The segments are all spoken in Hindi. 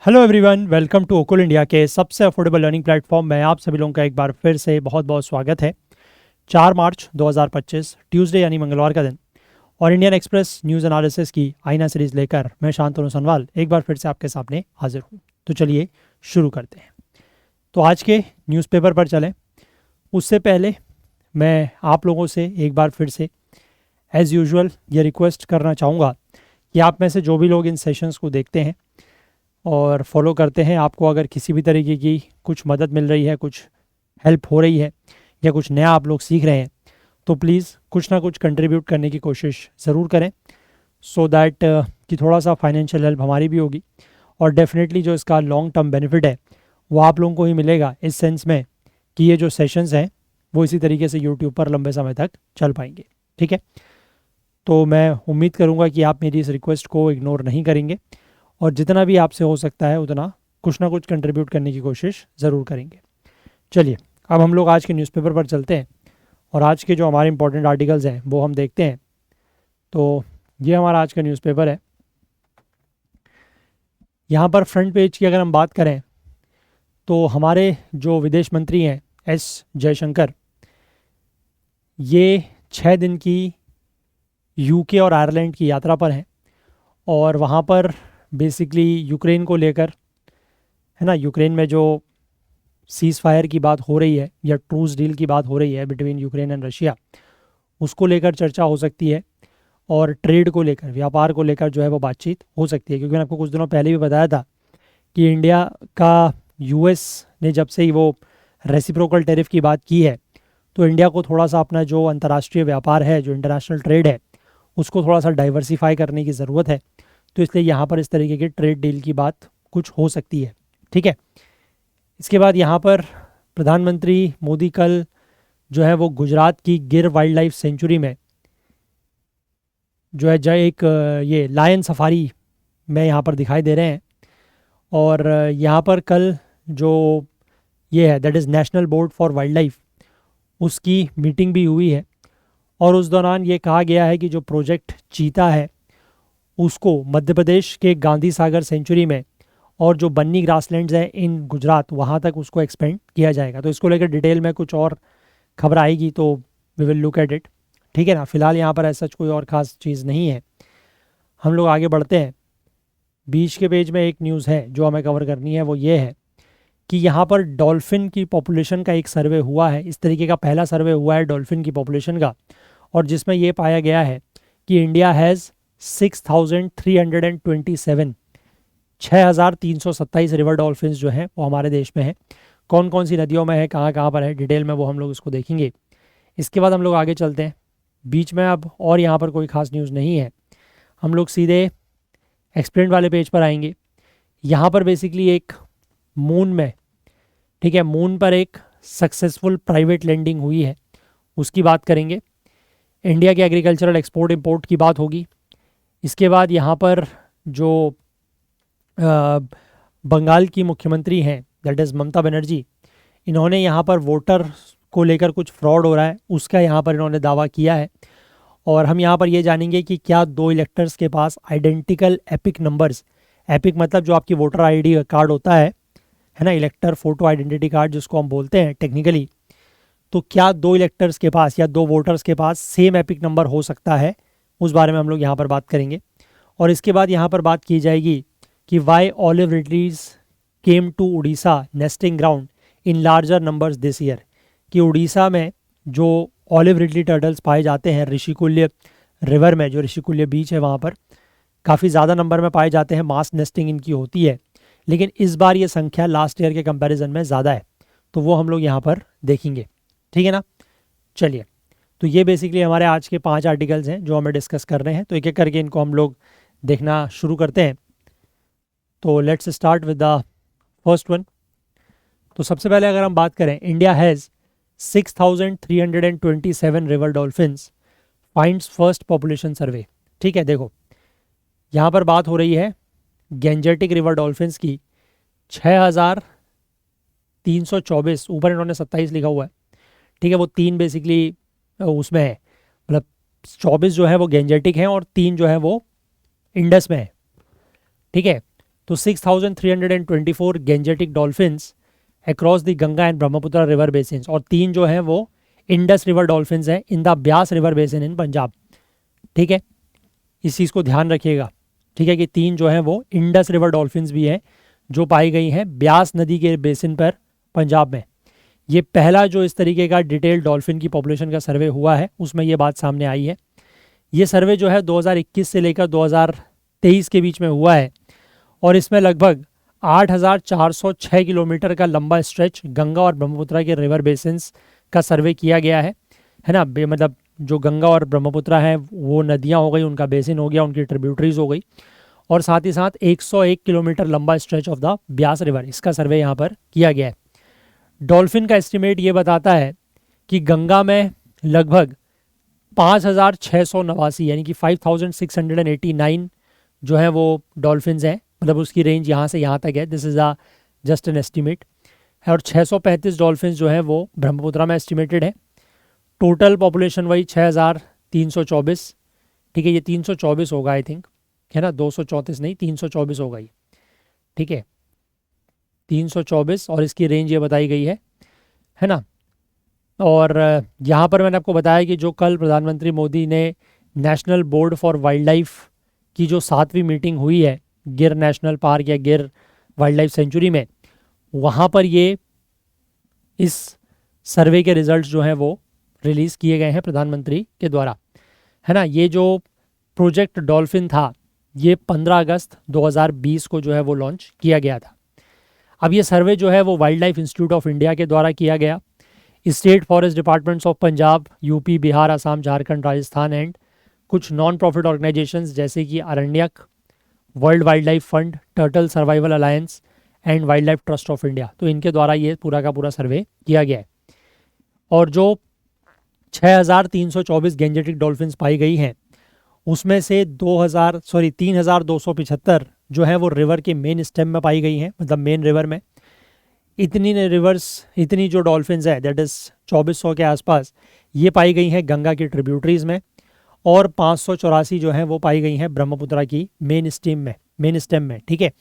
Hello everyone, welcome to Okul India के सबसे अफोर्डेबल लर्निंग प्लेटफॉर्म में आप सभी लोगों का एक बार फिर से बहुत बहुत स्वागत है। 4 मार्च 2025 ट्यूसडे यानी मंगलवार का दिन और इंडियन एक्सप्रेस न्यूज़ एनालिसिस की आईना सीरीज़ लेकर मैं शांतनु सनवाल एक बार फिर से आपके सामने हाजिर हूँ। तो चलिए शुरू करते हैं। तो आज के न्यूज़पेपर पर चलें उससे पहले मैं आप लोगों से एक बार फिर से एज़ यूजुअल ये रिक्वेस्ट करना चाहूँगा कि आप में से जो भी लोग इन सेशंस को देखते हैं और फॉलो करते हैं, आपको अगर किसी भी तरीके की कुछ मदद मिल रही है, कुछ हेल्प हो रही है या कुछ नया आप लोग सीख रहे हैं, तो प्लीज़ कुछ ना कुछ कंट्रीब्यूट करने की कोशिश ज़रूर करें सो दैट कि थोड़ा सा फाइनेंशियल हेल्प हमारी भी होगी और डेफिनेटली जो इसका लॉन्ग टर्म बेनिफिट है वो आप लोगों को ही मिलेगा, इस सेंस में कि ये जो सेशंस हैं वो इसी तरीके से यूट्यूब पर लंबे समय तक चल पाएंगे। ठीक है, तो मैं उम्मीद करूँगा कि आप मेरी इस रिक्वेस्ट को इग्नोर नहीं करेंगे और जितना भी आपसे हो सकता है उतना कुछ ना कुछ कंट्रीब्यूट करने की कोशिश ज़रूर करेंगे। चलिए अब हम लोग आज के न्यूज़पेपर पर चलते हैं और आज के जो हमारे इंपॉर्टेंट आर्टिकल्स हैं वो हम देखते हैं। तो ये हमारा आज का न्यूज़पेपर है। यहाँ पर फ्रंट पेज की अगर हम बात करें तो हमारे जो विदेश मंत्री हैं एस जयशंकर, ये 6 दिन की यूके और आयरलैंड की यात्रा पर हैं और वहाँ पर बेसिकली यूक्रेन को लेकर, है ना, यूक्रेन में जो सीज़ फायर की बात हो रही है या ट्रूस डील की बात हो रही है बिटवीन यूक्रेन एंड रशिया, उसको लेकर चर्चा हो सकती है और ट्रेड को लेकर, व्यापार को लेकर जो है वो बातचीत हो सकती है। क्योंकि मैंने आपको कुछ दिनों पहले भी बताया था कि इंडिया का यूएस ने जब से ही वो रेसिप्रोकल टैरिफ की बात की है तो इंडिया को थोड़ा सा अपना जो अंतर्राष्ट्रीय व्यापार है, जो इंटरनेशनल ट्रेड है, उसको थोड़ा सा डाइवर्सिफाई करने की ज़रूरत है। तो इसलिए यहाँ पर इस तरीके की ट्रेड डील की बात कुछ हो सकती है। ठीक है, इसके बाद यहाँ पर प्रधानमंत्री मोदी कल जो है वो गुजरात की गिर वाइल्ड लाइफ सेंचुरी में जो है एक ये लायन सफारी में यहाँ पर दिखाई दे रहे हैं और यहाँ पर कल जो ये है that is national board for wild life, उसकी मीटिंग भी हुई है और उस दौरान ये कहा गया है कि जो प्रोजेक्ट चीता है उसको मध्य प्रदेश के गांधी सागर सेंचुरी में और जो बन्नी ग्रासलैंड्स हैं इन गुजरात, वहाँ तक उसको एक्सपेंड किया जाएगा। तो इसको लेकर डिटेल में कुछ और खबर आएगी तो we will look at it. ठीक है ना, फिलहाल यहाँ पर ऐसा कोई और ख़ास चीज़ नहीं है। हम लोग आगे बढ़ते हैं। बीच के पेज में एक न्यूज़ है जो हमें कवर करनी है, वो ये है कि यहाँ पर डॉल्फिन की पॉपुलेशन का एक सर्वे हुआ है। इस तरीके का पहला सर्वे हुआ है डॉल्फिन की पॉपुलेशन का और जिसमें ये पाया गया है कि इंडिया हैज़ 6,327 6,327 रिवर डॉल्फिन्स जो हैं वो हमारे देश में हैं। कौन कौन सी नदियों में है, कहाँ कहाँ पर है, डिटेल में वो हम लोग इसको देखेंगे। इसके बाद हम लोग आगे चलते हैं। बीच में अब और यहाँ पर कोई ख़ास न्यूज़ नहीं है, हम लोग सीधे एक्सप्लेन वाले पेज पर आएंगे। यहाँ पर बेसिकली एक मून में, ठीक है, मून पर एक सक्सेसफुल प्राइवेट लैंडिंग हुई है, उसकी बात करेंगे। इंडिया के एग्रीकल्चरल एक्सपोर्ट इंपोर्ट की बात होगी। इसके बाद यहाँ पर जो बंगाल की मुख्यमंत्री हैं दैट इज़ ममता बनर्जी, इन्होंने यहाँ पर वोटर को लेकर कुछ फ्रॉड हो रहा है उसका यहाँ पर इन्होंने दावा किया है और हम यहाँ पर ये जानेंगे कि क्या दो इलेक्टर्स के पास आइडेंटिकल एपिक नंबर्स, एपिक मतलब जो आपकी वोटर आईडी कार्ड होता है ना, इलेक्टर फोटो आइडेंटिटी कार्ड जिसको हम बोलते हैं टेक्निकली, तो क्या दो इलेक्टर्स के पास या दो वोटर्स के पास सेम एपिक नंबर हो सकता है, उस बारे में हम लोग यहाँ पर बात करेंगे। और इसके बाद यहाँ पर बात की जाएगी कि why olive ridleys came to Orissa nesting ground in larger numbers this year, कि उड़ीसा में जो ऑलिव रिडली टर्टल्स पाए जाते हैं ऋषिकुल्य रिवर में, जो ऋषिकुल्य बीच है वहाँ पर काफ़ी ज़्यादा नंबर में पाए जाते हैं, मास नेस्टिंग इनकी होती है, लेकिन इस बार ये संख्या लास्ट ईयर के कंपैरिजन में ज़्यादा है, तो वो हम लोग यहाँ पर देखेंगे। ठीक है ना, चलिए, तो ये बेसिकली हमारे आज के 5 आर्टिकल्स हैं जो हमें डिस्कस कर रहे हैं, तो एक एक करके इनको हम लोग देखना शुरू करते हैं। तो let's start with the first one. तो सबसे पहले अगर हम बात करें, India has 6,327 river dolphins finds first population survey. ठीक है, देखो यहाँ पर बात हो रही है गैंजेटिक रिवर डॉल्फिन्स की। 6,324, ऊपर इन्होंने 27 लिखा हुआ है, ठीक है, वो 3 बेसिकली उसमें है, मतलब 24 जो है वो गैंजेटिक हैं और 3 जो है वो इंडस में है। ठीक है, तो 6,324 gangetic dolphins across the Ganga and Brahmaputra river basins, और 3 जो हैं वो इंडस रिवर डॉल्फिन्स हैं in the Beas river basin in Punjab. ठीक है, इस चीज़ को ध्यान रखिएगा। ठीक है कि 3 जो हैं वो इंडस रिवर डॉल्फिन्स भी हैं जो पाई गई हैं ब्यास नदी के बेसिन पर पंजाब में। ये पहला जो इस तरीके का डिटेल्ड डॉल्फिन की पॉपुलेशन का सर्वे हुआ है उसमें ये बात सामने आई है। ये सर्वे जो है 2021 से लेकर 2023 के बीच में हुआ है और इसमें लगभग 8,406 किलोमीटर का लंबा स्ट्रेच गंगा और ब्रह्मपुत्र के रिवर बेसिन्स का सर्वे किया गया है ना। मतलब जो गंगा और ब्रह्मपुत्र हैं वो नदियाँ हो गई, उनका बेसिन हो गया, उनकी ट्रिब्यूटरीज हो गई, और साथ ही साथ 101 किलोमीटर लंबा stretch of the Beas river, इसका सर्वे यहाँ पर किया गया है। डॉल्फिन का एस्टिमेट ये बताता है कि गंगा में लगभग 5,689 यानी कि 5,689 जो है वो डॉल्फिन्स हैं, मतलब उसकी रेंज यहाँ से यहाँ तक है, this is a just an estimate है। और 635 डॉल्फिन्स जो है वो ब्रह्मपुत्र में एस्टिमेटेड है। टोटल पॉपुलेशन वही 6,324। ठीक है, ये 324 होगा आई थिंक, है ना, 234 नहीं, 324 होगा ये। ठीक है, 324 और इसकी रेंज ये बताई गई है ना। और यहाँ पर मैंने आपको बताया कि जो कल प्रधानमंत्री मोदी ने national board for wild life की जो 7वीं मीटिंग हुई है गिर नेशनल पार्क या गिर वाइल्ड लाइफ सेंचुरी में, वहाँ पर ये इस सर्वे के रिजल्ट्स जो हैं वो रिलीज़ किए गए हैं प्रधानमंत्री के द्वारा, है ना। ये जो प्रोजेक्ट डॉल्फिन था ये 15 अगस्त 2020 को जो है वो लॉन्च किया गया था। अब ये सर्वे जो है वो Wildlife Institute of India के द्वारा किया गया। State forest departments of Punjab, UP, Bihar, Assam, Jharkhand, Rajasthan and कुछ नॉन प्रॉफिट ऑर्गेनाइजेशंस जैसे कि Aaranyak, World Wildlife Fund, Turtle Survival Alliance and Wildlife Trust of India, तो इनके द्वारा ये पूरा का पूरा सर्वे किया गया है। और जो 6,324 गेंजेटिक डॉल्फिन्स पाई गई हैं उसमें से 3,275 जो है वो रिवर के मेन स्टेम में पाई गई हैं, मतलब मेन रिवर में। इतनी जो डॉल्फिन्स है दैट इज़ 2,400 के आसपास ये पाई गई हैं गंगा की ट्रिब्यूटरीज में, और 584 जो हैं वो पाई गई हैं ब्रह्मपुत्र की मेन स्टेम में। ठीक है,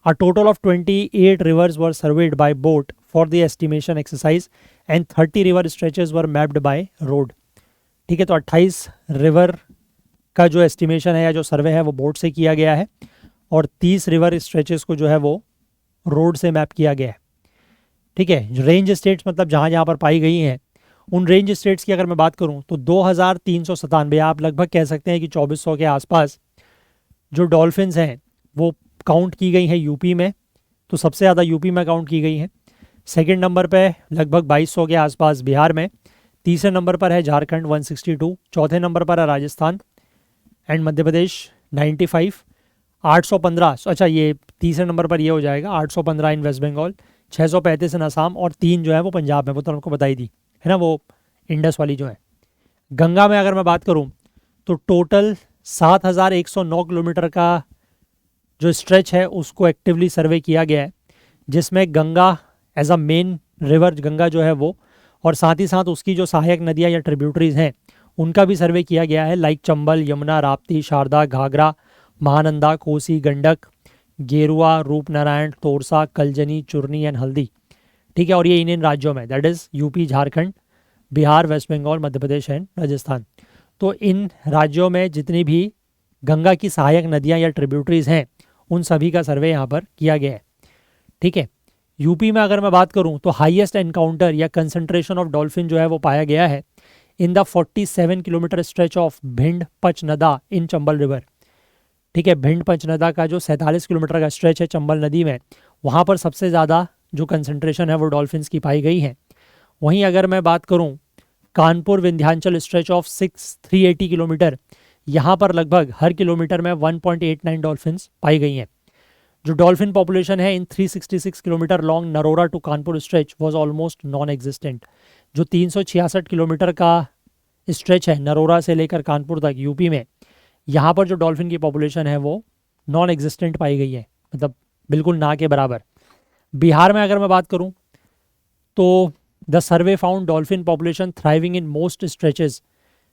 a total of 28 reverse were served bye boat for the estimation exercise and 30 river stretches were mapped by road. ठीक है, तो 28 रिवर का जो एस्टिमेशन है या जो सर्वे है वो बोट से किया गया है और 30 रिवर स्ट्रेचेस को जो है वो रोड से मैप किया गया है। ठीक है, रेंज स्टेट्स मतलब जहाँ पर पाई गई हैं उन रेंज स्टेट्स की अगर मैं बात करूँ तो 2,397, आप लगभग कह सकते हैं कि 2,400 के आसपास जो डॉल्फिन्स हैं वो काउंट की गई हैं यूपी में, तो सबसे ज़्यादा यूपी में काउंट की गई हैं। सेकंड नंबर पे लगभग 2,200 के आसपास बिहार में, तीसरे नंबर पर है झारखंड 162, चौथे नंबर पर है राजस्थान एंड मध्य प्रदेश 95, 815, अच्छा ये तीसरे नंबर पर ये हो जाएगा 815 इन वेस्ट बंगाल, 635 इन असम और 3 जो है वो पंजाब में, वो तो आपको बताई दी है ना, वो इंडस वाली जो है। गंगा में अगर मैं बात करूं तो टोटल 7,109 किलोमीटर का जो स्ट्रेच है उसको एक्टिवली सर्वे किया गया है, जिसमें Ganga as a main river Ganga जो है वो, और साथ ही साथ उसकी जो सहायक नदियाँ या ट्रिब्यूटरीज हैं उनका भी सर्वे किया गया है, लाइक चंबल, यमुना, राप्ती, शारदा, घाघरा, महानंदा, कोसी, गंडक, गेरुआ, रूपनारायण, तोरसा, कलजनी, चुरनी एंड हल्दी। ठीक है, और ये इन राज्यों में that is UP, Jharkhand, Bihar, West Bengal, Madhya Pradesh and Rajasthan. तो इन राज्यों में जितनी भी गंगा की सहायक नदियाँ या ट्रिब्यूटरीज हैं उन सभी का सर्वे यहाँ पर किया गया है। ठीक है, यूपी में अगर मैं बात करूँ तो हाईएस्ट एनकाउंटर या कंसंट्रेशन ऑफ डॉल्फिन जो है वो पाया गया है in the 47 kilometre stretch of Bhind Pachnada in Chambal river. ठीक है, भिंड पंचनदा का जो 47 किलोमीटर का स्ट्रेच है चंबल नदी में, वहाँ पर सबसे ज़्यादा जो कंसंट्रेशन है वो डॉल्फिन्स की पाई गई है। वहीं अगर मैं बात करूँ Kanpur Vindhyachal stretch of 380 kilometre, यहाँ पर लगभग हर किलोमीटर में 1.89 डॉल्फिन्स पाई गई हैं। जो डॉल्फिन पॉपुलेशन है in 366 kilometre long Narora to Kanpur stretch was almost non existent. जो 366 किलोमीटर का स्ट्रेच है नरोरा से लेकर कानपुर तक यूपी में, यहाँ पर जो डॉल्फिन की पॉपुलेशन है वो नॉन एग्जिस्टेंट पाई गई है, मतलब बिल्कुल ना के बराबर। बिहार में अगर मैं बात करूँ तो the survey found dolphin population thriving in most stretches.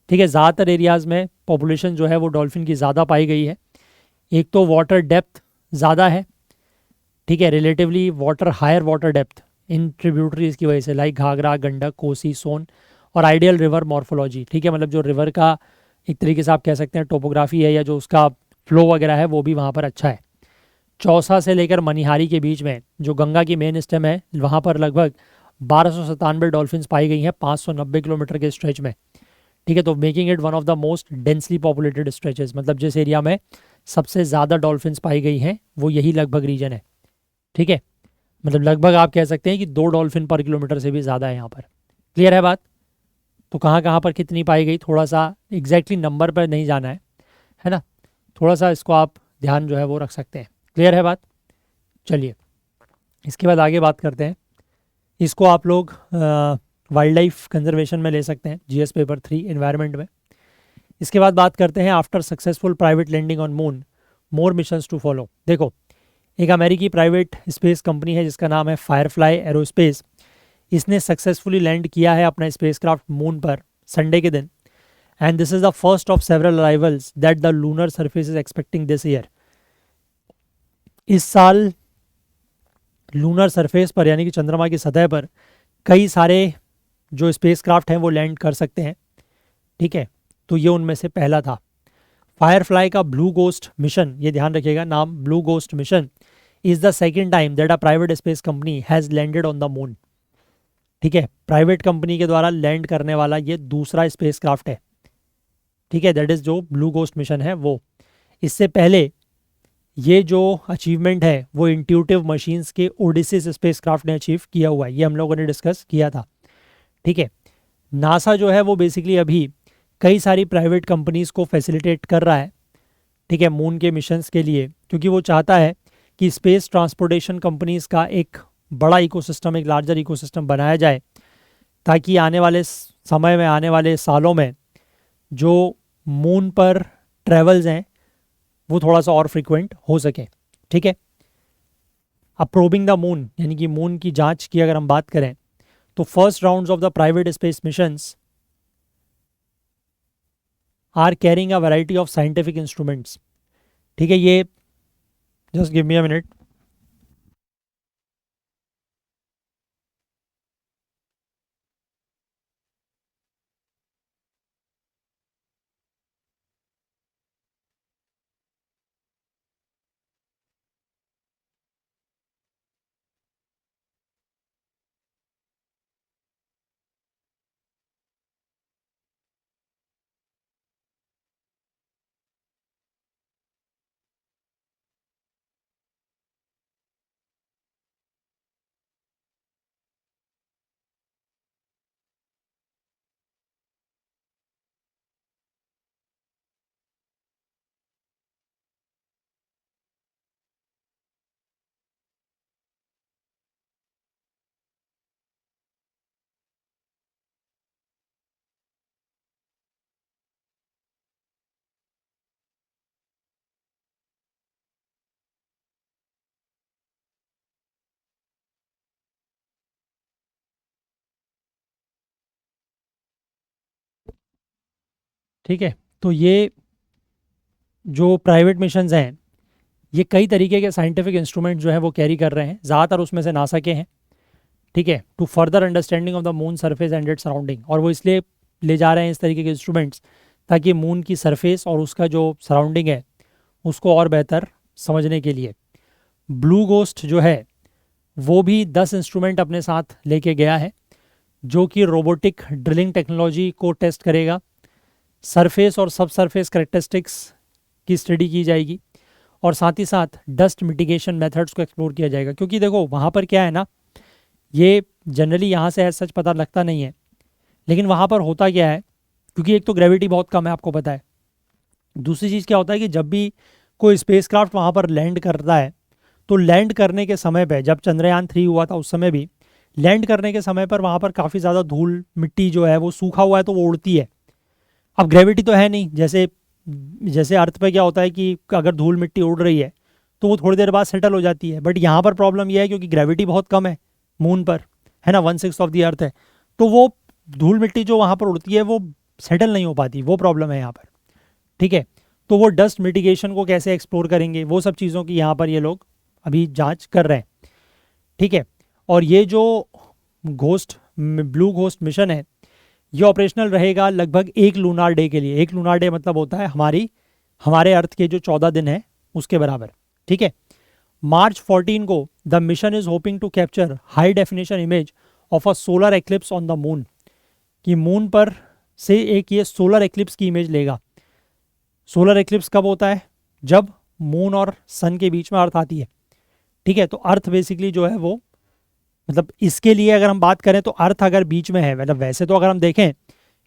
ठीक है, ज़्यादातर एरियाज़ में पॉपुलेशन जो है वो डॉल्फिन की ज़्यादा पाई गई है। एक तो वाटर डेप्थ ज़्यादा है, ठीक है, relatively water higher water depth in tributaries की वजह से, लाइक घाघरा, गंडक, कोसी, सोन, और आइडियल रिवर मॉर्फोलॉजी। ठीक है, मतलब जो रिवर का एक तरीके से आप कह सकते हैं टोपोग्राफी है, या जो उसका फ्लो वगैरह है वो भी वहाँ पर अच्छा है। चौसा से लेकर मनिहारी के बीच में जो गंगा की मेन स्टेम है, वहाँ पर लगभग 1297 डॉल्फिन्स पाई गई हैं 590 किलोमीटर के स्ट्रेच में। ठीक है, तो making it one of the most densely populated stretches, मतलब जिस एरिया में सबसे ज़्यादा डॉल्फिन्स पाई गई हैं वो यही लगभग रीजन है। ठीक है, मतलब लगभग आप कह सकते हैं कि 2 डॉल्फिन पर किलोमीटर से भी ज़्यादा है यहाँ पर। क्लियर है बात? तो कहाँ कहाँ पर कितनी पाई गई, थोड़ा सा एग्जैक्टली नंबर पर नहीं जाना है ना, थोड़ा सा इसको आप ध्यान जो है वो रख सकते हैं। क्लियर है बात? चलिए इसके बाद आगे बात करते हैं। इसको आप लोग वाइल्ड लाइफ कंजर्वेशन में ले सकते हैं, जीएस पेपर 3 एनवायरनमेंट में। इसके बाद बात करते हैं after successful private landing on moon more missions to follow. देखो, एक अमेरिकी प्राइवेट स्पेस कंपनी है जिसका नाम है फायरफ्लाई एरोस्पेस। इसने सक्सेसफुली लैंड किया है अपना स्पेसक्राफ्ट मून पर संडे के दिन, and this is the first of several arrivals that the lunar surface is expecting this year. इस साल लूनर सरफेस पर यानी कि चंद्रमा की सतह पर कई सारे जो स्पेसक्राफ्ट हैं वो लैंड कर सकते हैं। ठीक है, तो ये उनमें से पहला था। फायरफ्लाई का ब्लू गोस्ट मिशन, ये ध्यान रखिएगा नाम, blue ghost mission is the second time that a private space company has landed on the moon. ठीक है, प्राइवेट कंपनी के द्वारा लैंड करने वाला ये दूसरा स्पेसक्राफ्ट है। ठीक है, दैट इज जो ब्लू गोस्ट मिशन है वो। इससे पहले ये जो अचीवमेंट है वो इंट्यूटिव मशीन्स के ओडिसिस स्पेसक्राफ्ट ने अचीव किया हुआ है, ये हम लोगों ने डिस्कस किया था। ठीक है, नासा जो है वो बेसिकली अभी कई सारी प्राइवेट कंपनीज को फैसिलिटेट कर रहा है। ठीक है, मून के मिशंस के लिए, क्योंकि वो चाहता है कि स्पेस ट्रांसपोर्टेशन कंपनीज का एक बड़ा इकोसिस्टम, एक लार्जर इकोसिस्टम बनाया जाए, ताकि आने वाले समय में, आने वाले सालों में जो मून पर ट्रेवल्स हैं वो थोड़ा सा और फ्रिक्वेंट हो सके। ठीक है, अब प्रोबिंग द मून यानी कि मून की जांच की अगर हम बात करें तो first rounds of the private space missions are carrying a variety of scientific instruments. ठीक है, ये just give me a minute. ठीक है, तो ये जो प्राइवेट मिशंस हैं ये कई तरीके के साइंटिफिक इंस्ट्रूमेंट जो है वो कैरी कर रहे हैं, ज़्यादातर उसमें से नासा के हैं। ठीक है, to further understanding of the moon surface and its surrounding, और वो इसलिए ले जा रहे हैं इस तरीके के इंस्ट्रूमेंट्स ताकि मून की सरफेस और उसका जो सराउंडिंग है उसको और बेहतर समझने के लिए। ब्लू गोस्ट जो है वो भी 10 इंस्ट्रूमेंट अपने साथ लेके गया है, जो कि रोबोटिक ड्रिलिंग टेक्नोलॉजी को टेस्ट करेगा, सरफेस और सब सरफेस करेक्टरिस्टिक्स की स्टडी की जाएगी, और साथ ही साथ डस्ट मिटिगेशन मेथड्स को एक्सप्लोर किया जाएगा। क्योंकि देखो वहाँ पर क्या है ना, ये जनरली यहाँ से सच पता लगता नहीं है, लेकिन वहाँ पर होता क्या है, क्योंकि एक तो ग्रेविटी बहुत कम है आपको पता है, दूसरी चीज़ क्या होता है कि जब भी कोई स्पेसक्राफ्ट वहाँ पर लैंड करता है तो लैंड करने के समय पे, जब चंद्रयान 3 हुआ था उस समय भी लैंड करने के समय पर वहाँ पर काफ़ी ज़्यादा धूल मिट्टी जो है वो सूखा हुआ है तो वो उड़ती है। अब ग्रेविटी तो है नहीं, जैसे जैसे अर्थ पे क्या होता है कि अगर धूल मिट्टी उड़ रही है तो वो थोड़ी देर बाद सेटल हो जाती है, बट यहाँ पर प्रॉब्लम यह है क्योंकि ग्रेविटी बहुत कम है मून पर, है ना, 1/6 ऑफ द अर्थ है, तो वो धूल मिट्टी जो वहाँ पर उड़ती है वो सेटल नहीं हो पाती, वो प्रॉब्लम है यहाँ पर। ठीक है, तो वो डस्ट मिटिगेशन को कैसे एक्सप्लोर करेंगे, वो सब चीज़ों की यहाँ पर ये लोग अभी जांच कर रहे हैं, ठीक है। और ये जो ब्लू घोस्ट मिशन है ये ऑपरेशनल रहेगा लगभग 1 लूनार डे के लिए। 1 लूनार डे मतलब होता है हमारे अर्थ के जो 14 दिन है उसके बराबर, ठीक है। मार्च 14 को the mission is hoping to capture high definition image of a solar eclipse on the moon, कि मून पर से एक ये सोलर एक्लिप्स की इमेज लेगा। सोलर एक्लिप्स कब होता है? जब मून और सन के बीच में अर्थ आती है, ठीक है। तो अर्थ बेसिकली जो है वो, मतलब इसके लिए अगर हम बात करें तो अर्थ अगर बीच में है, मतलब वैसे तो अगर हम देखें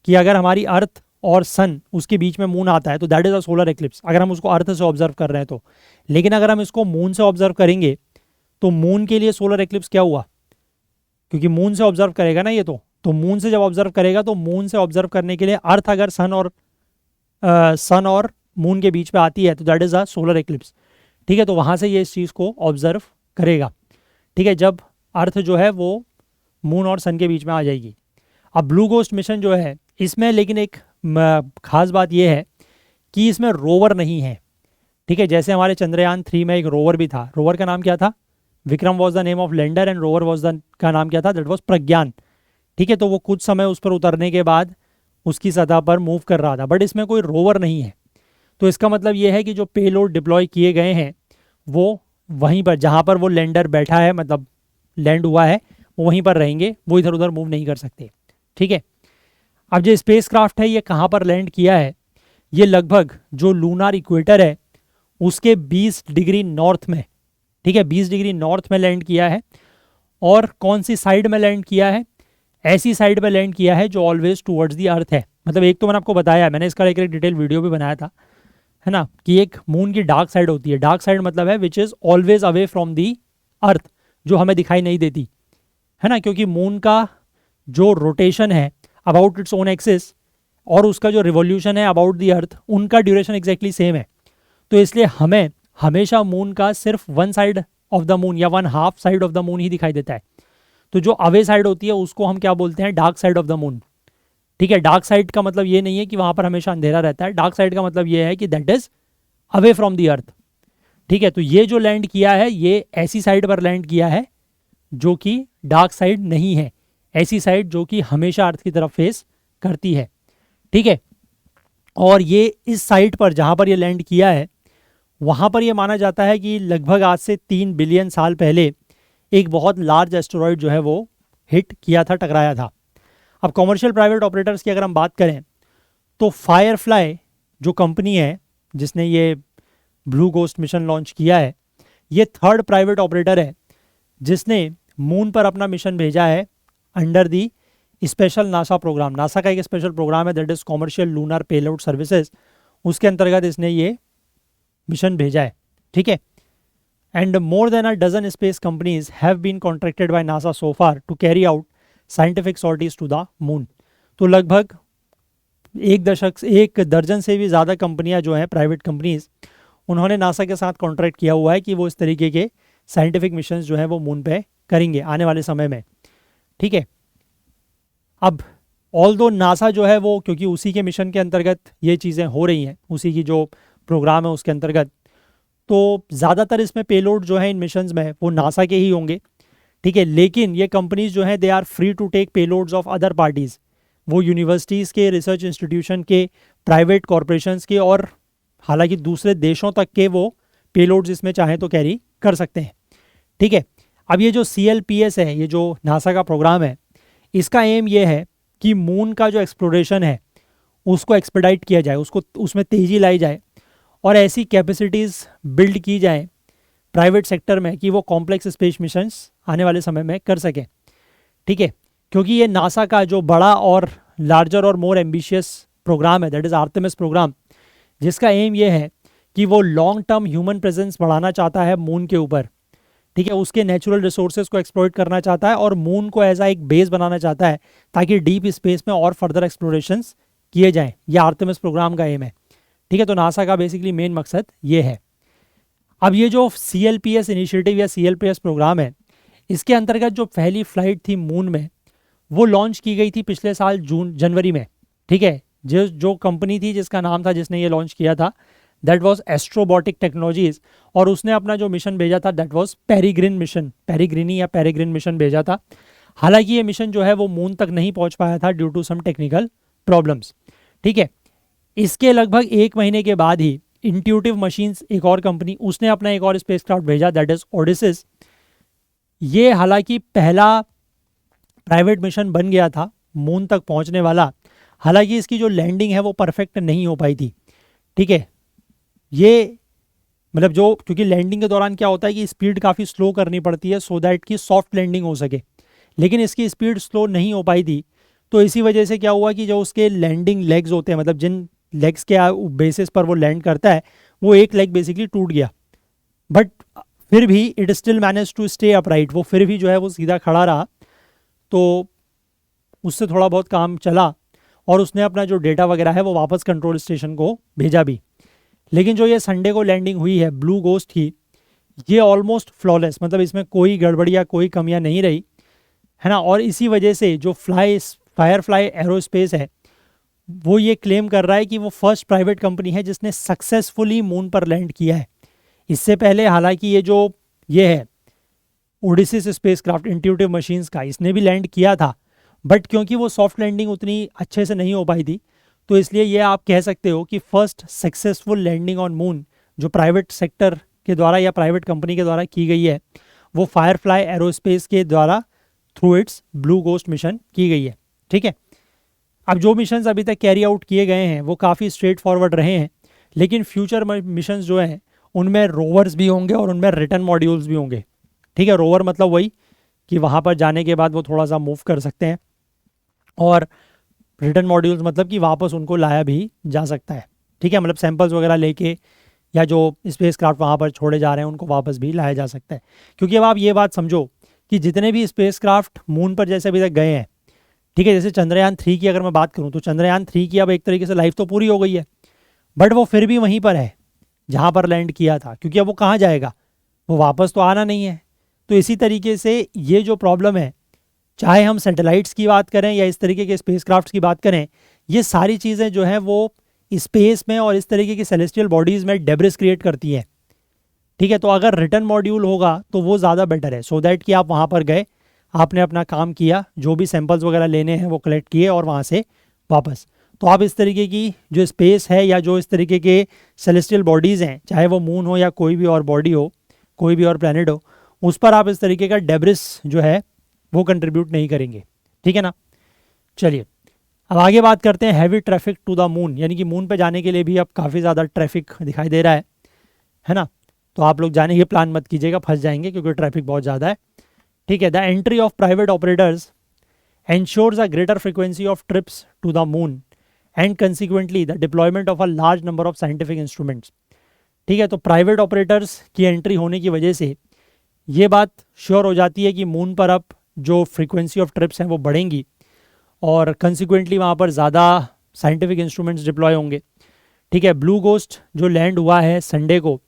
कि अगर हमारी अर्थ और सन उसके बीच में मून आता है तो that is a solar eclipse, अगर हम उसको अर्थ से ऑब्जर्व कर रहे हैं तो। लेकिन अगर हम इसको मून से ऑब्जर्व करेंगे तो मून के लिए सोलर एक्लिप्स क्या हुआ? क्योंकि मून से ऑब्जर्व करेगा ना ये, तो मून से जब ऑब्जर्व करेगा तो मून से ऑब्जर्व करने के लिए अर्थ अगर सन और मून के बीच में आती है तो that is a solar eclipse, ठीक है। तो वहां से ये इस चीज़ को ऑब्जर्व करेगा, ठीक है, जब अर्थ जो है वो मून और सन के बीच में आ जाएगी। अब ब्लू घोस्ट मिशन जो है इसमें लेकिन एक खास बात यह है कि इसमें रोवर नहीं है, ठीक है। जैसे हमारे चंद्रयान 3 में एक रोवर भी था, रोवर का नाम क्या था? Vikram was the name of lander and rover was the का नाम क्या था? दैट वॉज प्रज्ञान, ठीक है। तो वो कुछ समय उस पर उतरने के बाद उसकी सतह पर मूव कर रहा था, बट इसमें कोई रोवर नहीं है। तो इसका मतलब ये है कि जो पेलोड डिप्लॉय किए गए हैं वो वहीं पर जहाँ पर वो लैंडर बैठा है, मतलब लैंड हुआ है, वो वहीं पर रहेंगे, वो इधर उधर मूव नहीं कर सकते, ठीक है। अब जो स्पेस क्राफ्ट है ये कहाँ पर लैंड किया है? ये लगभग जो लूनार इक्वेटर है उसके 20 डिग्री नॉर्थ में, ठीक है, 20 डिग्री नॉर्थ में लैंड किया है। और कौन सी साइड में लैंड किया है? ऐसी साइड में लैंड किया है जो ऑलवेज टूवर्ड्स दी अर्थ है। मतलब एक तो मैंने आपको बताया, मैंने इसका एक डिटेल वीडियो भी बनाया था, है ना, कि एक मून की डार्क साइड होती है। डार्क साइड मतलब है which is always away from the earth, जो हमें दिखाई नहीं देती, है ना, क्योंकि मून का जो रोटेशन है अबाउट इट्स ओन एक्सिस और उसका जो रिवॉल्यूशन है अबाउट दी अर्थ, उनका ड्यूरेशन एग्जैक्टली सेम है। तो इसलिए हमें हमेशा मून का सिर्फ one side of the moon या one half side of the moon ही दिखाई देता है। तो जो अवे साइड होती है उसको हम क्या बोलते हैं? Dark side of the moon, ठीक है। डार्क साइड का मतलब ये नहीं है कि वहां पर हमेशा अंधेरा रहता है, डार्क साइड का मतलब ये है कि that is away from the earth, ठीक है। तो ये जो लैंड किया है ये ऐसी साइड पर लैंड किया है जो कि डार्क साइड नहीं है, ऐसी साइड जो कि हमेशा अर्थ की तरफ फेस करती है, ठीक है। और ये इस साइड पर जहां पर ये लैंड किया है वहां पर यह माना जाता है कि लगभग आज से 3 बिलियन साल पहले एक बहुत लार्ज एस्टेरॉयड जो है वो हिट किया था, टकराया था। अब कॉमर्शियल प्राइवेट ऑपरेटर्स की अगर हम बात करें तो फायरफ्लाई जो कंपनी है जिसने ये ब्लू घोस्ट मिशन लॉन्च किया है, ये थर्ड प्राइवेट ऑपरेटर है जिसने मून पर अपना मिशन भेजा है under the special NASA programme. NASA का एक स्पेशल प्रोग्राम है that is commercial lunar payload services, उसके अंतर्गत इसने ये मिशन भेजा है, ठीक है। And more than a dozen space companies have been contracted by NASA so far to carry out scientific sorties to the moon. तो लगभग एक दर्जन से भी ज़्यादा कंपनियां जो हैं, प्राइवेट कंपनीज, उन्होंने नासा के साथ कॉन्ट्रैक्ट किया हुआ है कि वो इस तरीके के साइंटिफिक मिशंस जो हैं वो मून पे करेंगे आने वाले समय में, ठीक है। अब ऑल दो नासा जो है वो, क्योंकि उसी के मिशन के अंतर्गत ये चीज़ें हो रही हैं, उसी की जो प्रोग्राम है उसके अंतर्गत, तो ज़्यादातर इसमें पेलोड जो है इन मिशंस में वो नासा के ही होंगे, ठीक है। लेकिन ये कंपनीज जो हैं they are free to take payloads of other parties, वो यूनिवर्सिटीज़ के, रिसर्च इंस्टीट्यूशन के, प्राइवेट कॉरपोरेशंस के और हालांकि दूसरे देशों तक के वो पेलोड्स इसमें चाहें तो कैरी कर सकते हैं, ठीक है। अब ये जो CLPS है, ये जो नासा का प्रोग्राम है, इसका एम ये है कि मून का जो एक्सप्लोरेशन है उसको एक्सपेडाइट किया जाए, उसको उसमें तेज़ी लाई जाए और ऐसी कैपेसिटीज़ बिल्ड की जाए प्राइवेट सेक्टर में कि वो कॉम्प्लेक्स स्पेस मिशंस आने वाले समय में कर सकें, ठीक है। क्योंकि ये नासा का जो बड़ा और लार्जर और मोर एम्बिशियस प्रोग्राम है दैट इज़ आर्टेमिस प्रोग्राम, जिसका एम ये है कि वो लॉन्ग टर्म ह्यूमन प्रेजेंस बढ़ाना चाहता है मून के ऊपर, ठीक है। उसके नेचुरल रिसोर्सेज को एक्सप्लॉइट करना चाहता है और मून को एज एक बेस बनाना चाहता है ताकि डीप स्पेस में और फर्दर एक्सप्लोरेशंस किए जाएं। ये आर्टेमिस प्रोग्राम का एम है, ठीक है। तो नासा का बेसिकली मेन मकसद ये है। अब ये जो CLPS इनिशिएटिव या CLPS प्रोग्राम है, इसके अंतर्गत जो पहली फ्लाइट थी मून में वो लॉन्च की गई थी पिछले साल जनवरी में, ठीक है। जो कंपनी थी जिसका नाम था, जिसने ये लॉन्च किया था, दैट वाज एस्ट्रोबॉटिक टेक्नोलॉजीज, और उसने अपना जो मिशन भेजा था दैट वाज पेरिग्रिन मिशन, पेरिग्रिनी या पेरिग्रिन मिशन भेजा था। हालांकि ये मिशन जो है वो मून तक नहीं पहुंच पाया था due to some technical problems. ठीक है, इसके लगभग 1 महीने के बाद ही इंट्यूटिव मशीन्स एक और कंपनी, उसने अपना एक और स्पेसक्राफ्ट भेजा दैट इज ओडिसिस। ये हालांकि पहला प्राइवेट मिशन बन गया था मून तक पहुंचने वाला, हालांकि इसकी जो लैंडिंग है वो परफेक्ट नहीं हो पाई थी। ठीक है, ये मतलब जो, क्योंकि लैंडिंग के दौरान क्या होता है कि स्पीड काफ़ी स्लो करनी पड़ती है सो दैट कि सॉफ्ट लैंडिंग हो सके, लेकिन इसकी स्पीड स्लो नहीं हो पाई थी। तो इसी वजह से क्या हुआ कि जो उसके लैंडिंग लेग्स होते हैं, मतलब जिन लेग्स के बेसिस पर वो लैंड करता है, वो एक लेग बेसिकली टूट गया। बट फिर भी it still manage to stay upright, वो फिर भी जो है वो सीधा खड़ा रहा। तो उससे थोड़ा बहुत काम चला और उसने अपना जो डेटा वगैरह है वो वापस कंट्रोल स्टेशन को भेजा भी। लेकिन जो ये संडे को लैंडिंग हुई है ब्लू गोस्ट की, ये ऑलमोस्ट फ्लॉलेस, मतलब इसमें कोई गड़बड़ी या कोई कमियां नहीं रही है ना। और इसी वजह से जो फायरफ्लाई एरोस्पेस है वो ये क्लेम कर रहा है कि वो फर्स्ट प्राइवेट कंपनी है जिसने सक्सेसफुली मून पर लैंड किया है। इससे पहले हालांकि ये है ओडिसिस स्पेसक्राफ्ट इंट्यूटिव मशीन्स का, इसने भी लैंड किया था, बट क्योंकि वो सॉफ्ट लैंडिंग उतनी अच्छे से नहीं हो पाई थी, तो इसलिए ये आप कह सकते हो कि first successful landing on moon जो प्राइवेट सेक्टर के द्वारा या प्राइवेट कंपनी के द्वारा की गई है वो फायरफ्लाई एरोस्पेस के द्वारा through it's blue ghost mission की गई है। ठीक है, अब जो मिशंस अभी तक कैरी आउट किए गए हैं वो काफ़ी स्ट्रेट फॉरवर्ड रहे हैं, लेकिन फ्यूचर मिशंस जो हैं उनमें रोवर्स भी होंगे और उनमें रिटर्न मॉड्यूल्स भी होंगे। ठीक है, रोवर मतलब वही कि वहाँ पर जाने के बाद वो थोड़ा सा मूव कर सकते हैं, और रिटर्न मॉड्यूल्स मतलब कि वापस उनको लाया भी जा सकता है। ठीक है, मतलब सैंपल्स वगैरह लेके या जो स्पेसक्राफ्ट वहाँ पर छोड़े जा रहे हैं उनको वापस भी लाया जा सकता है। क्योंकि अब आप ये बात समझो कि जितने भी स्पेसक्राफ्ट मून पर जैसे अभी तक गए हैं, ठीक है, जैसे चंद्रयान 3 की अगर मैं बात करूँ तो चंद्रयान 3 की अब एक तरीके से लाइफ तो पूरी हो गई है, बट वो फिर भी वहीं पर है जहाँ पर लैंड किया था, क्योंकि अब वो कहाँ जाएगा, वो वापस तो आना नहीं है। तो इसी तरीके से ये जो प्रॉब्लम है, चाहे हम सैटेलाइट्स की बात करें या इस तरीके के स्पेसक्राफ्ट्स की बात करें, ये सारी चीज़ें जो हैं वो स्पेस में और इस तरीके की सेलेस्टियल बॉडीज़ में डेब्रिस क्रिएट करती हैं। ठीक है, तो अगर रिटर्न मॉड्यूल होगा तो वो ज़्यादा बेटर है, सो दैट कि आप वहाँ पर गए, आपने अपना काम किया, जो भी सैंपल्स वगैरह लेने हैं वो कलेक्ट किए और वहाँ से वापस। तो आप इस तरीके की जो स्पेस है या जो इस तरीके के सेलेस्टियल बॉडीज़ हैं, चाहे वो मून हो या कोई भी और बॉडी हो, कोई भी और प्लैनेट हो, उस पर आप इस तरीके का डेब्रिस जो है वो कंट्रीब्यूट नहीं करेंगे। ठीक है ना। चलिए अब आगे बात करते हैं heavy traffic to the moon, यानी कि मून पे जाने के लिए भी अब काफ़ी ज़्यादा ट्रैफिक दिखाई दे रहा है ना। तो आप लोग जाने के प्लान मत कीजिएगा, फंस जाएंगे क्योंकि ट्रैफिक बहुत ज़्यादा है। ठीक है, the entry of private operators ensures a greater frequency of trips to the moon and consequently the deployment of a large number of scientific instruments। ठीक है, तो प्राइवेट ऑपरेटर्स की एंट्री होने की वजह से ये बात श्योर हो जाती है कि मून पर अब जो फ्रीक्वेंसी ऑफ ट्रिप्स हैं वो बढ़ेंगी और कंसिक्वेंटली वहाँ पर ज़्यादा साइंटिफिक इंस्ट्रूमेंट्स डिप्लॉय होंगे। ठीक है, ब्लू गोस्ट जो लैंड हुआ है संडे को,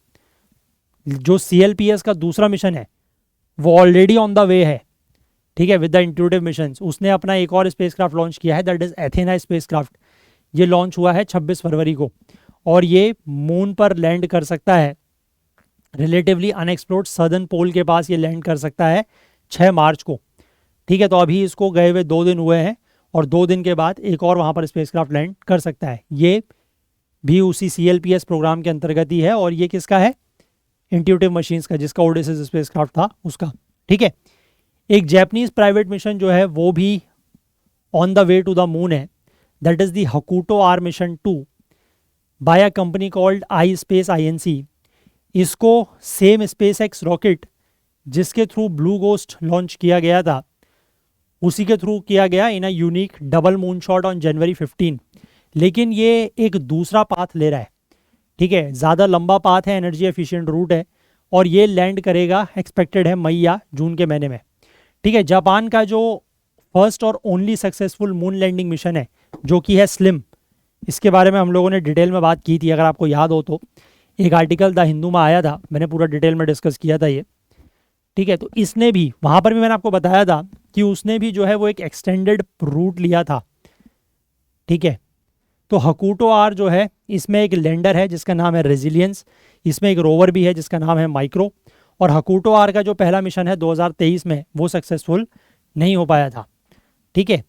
जो CLPS का दूसरा मिशन है वो ऑलरेडी ऑन द वे है। ठीक है, विद द इंट्यूटिव मिशंस उसने अपना एक और स्पेसक्राफ्ट लॉन्च किया है दैट इज एथेना स्पेसक्राफ्ट। ये लॉन्च हुआ है 26 फरवरी को और ये मून पर लैंड कर सकता है, रिलेटिवली अनएक्सप्लोर्ड सदर्न पोल के पास ये लैंड कर सकता है 6 मार्च को। ठीक है, तो अभी इसको गए हुए 2 दिन हुए हैं और 2 दिन के बाद एक और वहाँ पर स्पेसक्राफ्ट लैंड कर सकता है। ये भी उसी CLPS प्रोग्राम के अंतर्गत ही है और ये किसका है, इंट्यूटिव मशीन्स का, जिसका ओडिसिस स्पेसक्राफ्ट था उसका। ठीक है, एक जैपनीज प्राइवेट मिशन जो है वो भी on the way to the moon है, that is the Hakuto R mission 2 by a company called I Space INC। इसको सेम SpaceX रॉकेट जिसके थ्रू ब्लू गोस्ट लॉन्च किया गया था उसी के थ्रू किया गया in a unique double moon shot on January 15, लेकिन ये एक दूसरा पाथ ले रहा है। ठीक है, ज़्यादा लंबा पाथ है, एनर्जी एफिशिएंट रूट है और ये लैंड करेगा एक्सपेक्टेड है मई या जून के महीने में। ठीक है, जापान का जो फर्स्ट और only successful moon landing mission है जो कि है स्लिम, इसके बारे में हम लोगों ने डिटेल में बात की थी, अगर आपको याद हो तो एक आर्टिकल द हिंदू में आया था, मैंने पूरा डिटेल में डिस्कस किया था ये। ठीक है, तो इसने भी वहाँ पर भी मैंने आपको बताया था कि उसने भी जो है वो एक एक्सटेंडेड रूट लिया था। ठीक है, तो हकूटो आर जो है इसमें एक लैंडर है जिसका नाम है रेजिलियंस, इसमें एक रोवर भी है जिसका नाम है माइक्रो, और हकूटो आर का जो पहला मिशन है 2023 में वो सक्सेसफुल नहीं हो पाया था। ठीक है,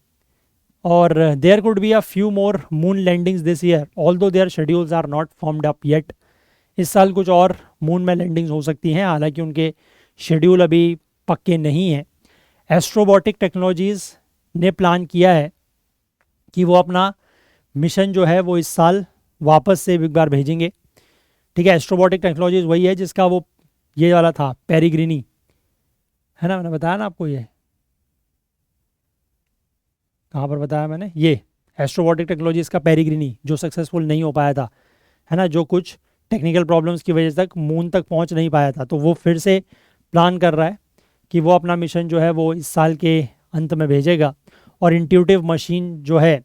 और there could be a few more moon landings this year although their schedules are not formed up yet. इस साल कुछ और मून में लैंडिंग्स हो सकती हैं, हालांकि उनके शेड्यूल अभी पक्के नहीं हैं। एस्ट्रोबॉटिक टेक्नोलॉजीज़ ने प्लान किया है कि वो अपना मिशन जो है वो इस साल वापस से एक बार भेजेंगे। ठीक है, एस्ट्रोबॉटिक टेक्नोलॉजीज़ वही है जिसका वो ये वाला था पेरिग्रिनी, है ना, मैंने बताया ना आपको, ये कहाँ पर बताया मैंने, ये एस्ट्रोबॉटिक टेक्नोलॉजीज़ का पेरिग्रिनी जो सक्सेसफुल नहीं हो पाया था, है ना, जो कुछ टेक्निकल प्रॉब्लम्स की वजह से तक मून तक पहुंच नहीं पाया था, तो वो फिर से प्लान कर रहा है कि वो अपना मिशन जो है वो इस साल के अंत में भेजेगा। और इंट्यूटिव मशीन जो है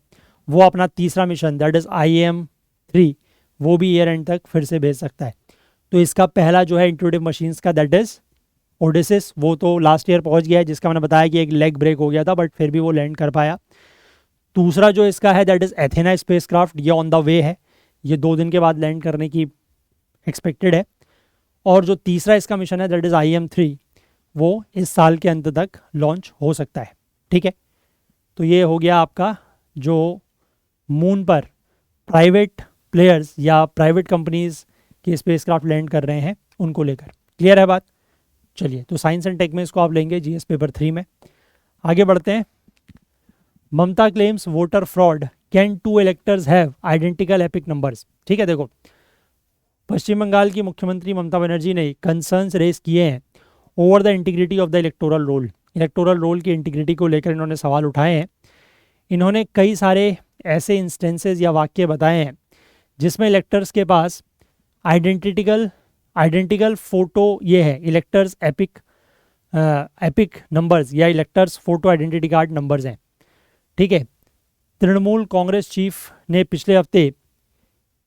वो अपना तीसरा मिशन दैट इज़ IM-3 वो भी ईयर एंड तक फिर से भेज सकता है। तो इसका पहला जो है इंट्यूटिव मशीन्स का दैट इज़ ओडिसिस, वो तो लास्ट ईयर पहुंच गया है, जिसका मैंने बताया कि एक लेग ब्रेक हो गया था बट फिर भी वो लैंड कर पाया। दूसरा जो इसका है दैट इज़ एथेना स्पेसक्राफ्ट, ये ऑन द वे है, ये 2 दिन के बाद लैंड करने की एक्सपेक्टेड है। और जो तीसरा इसका मिशन है दैट इज़ IM-3 वो इस साल के अंत तक लॉन्च हो सकता है। ठीक है, तो ये हो गया आपका जो मून पर प्राइवेट प्लेयर्स या प्राइवेट कंपनीज के स्पेसक्राफ्ट लैंड कर रहे हैं उनको लेकर। क्लियर है बात? चलिए, तो साइंस एंड टेक में इसको आप लेंगे GS पेपर 3 में। आगे बढ़ते हैं। Mamata claims voter fraud, can 2 electors have identical EPIC numbers. ठीक है, देखो पश्चिम बंगाल की मुख्यमंत्री ममता बनर्जी ने कंसर्न्स रेस किए हैं over the integrity of the electoral roll. Electoral roll की इंटीग्रिटी को लेकर इन्होंने सवाल उठाए हैं। इन्होंने कई सारे ऐसे इंस्टेंसेस या वाक्य बताए हैं जिसमें इलेक्टर्स के पास आइडेंटिकल फोटो ये है, इलेक्टर्स एपिक नंबर्स या electors photo identity card numbers हैं। ठीक है, तृणमूल कांग्रेस चीफ ने पिछले हफ्ते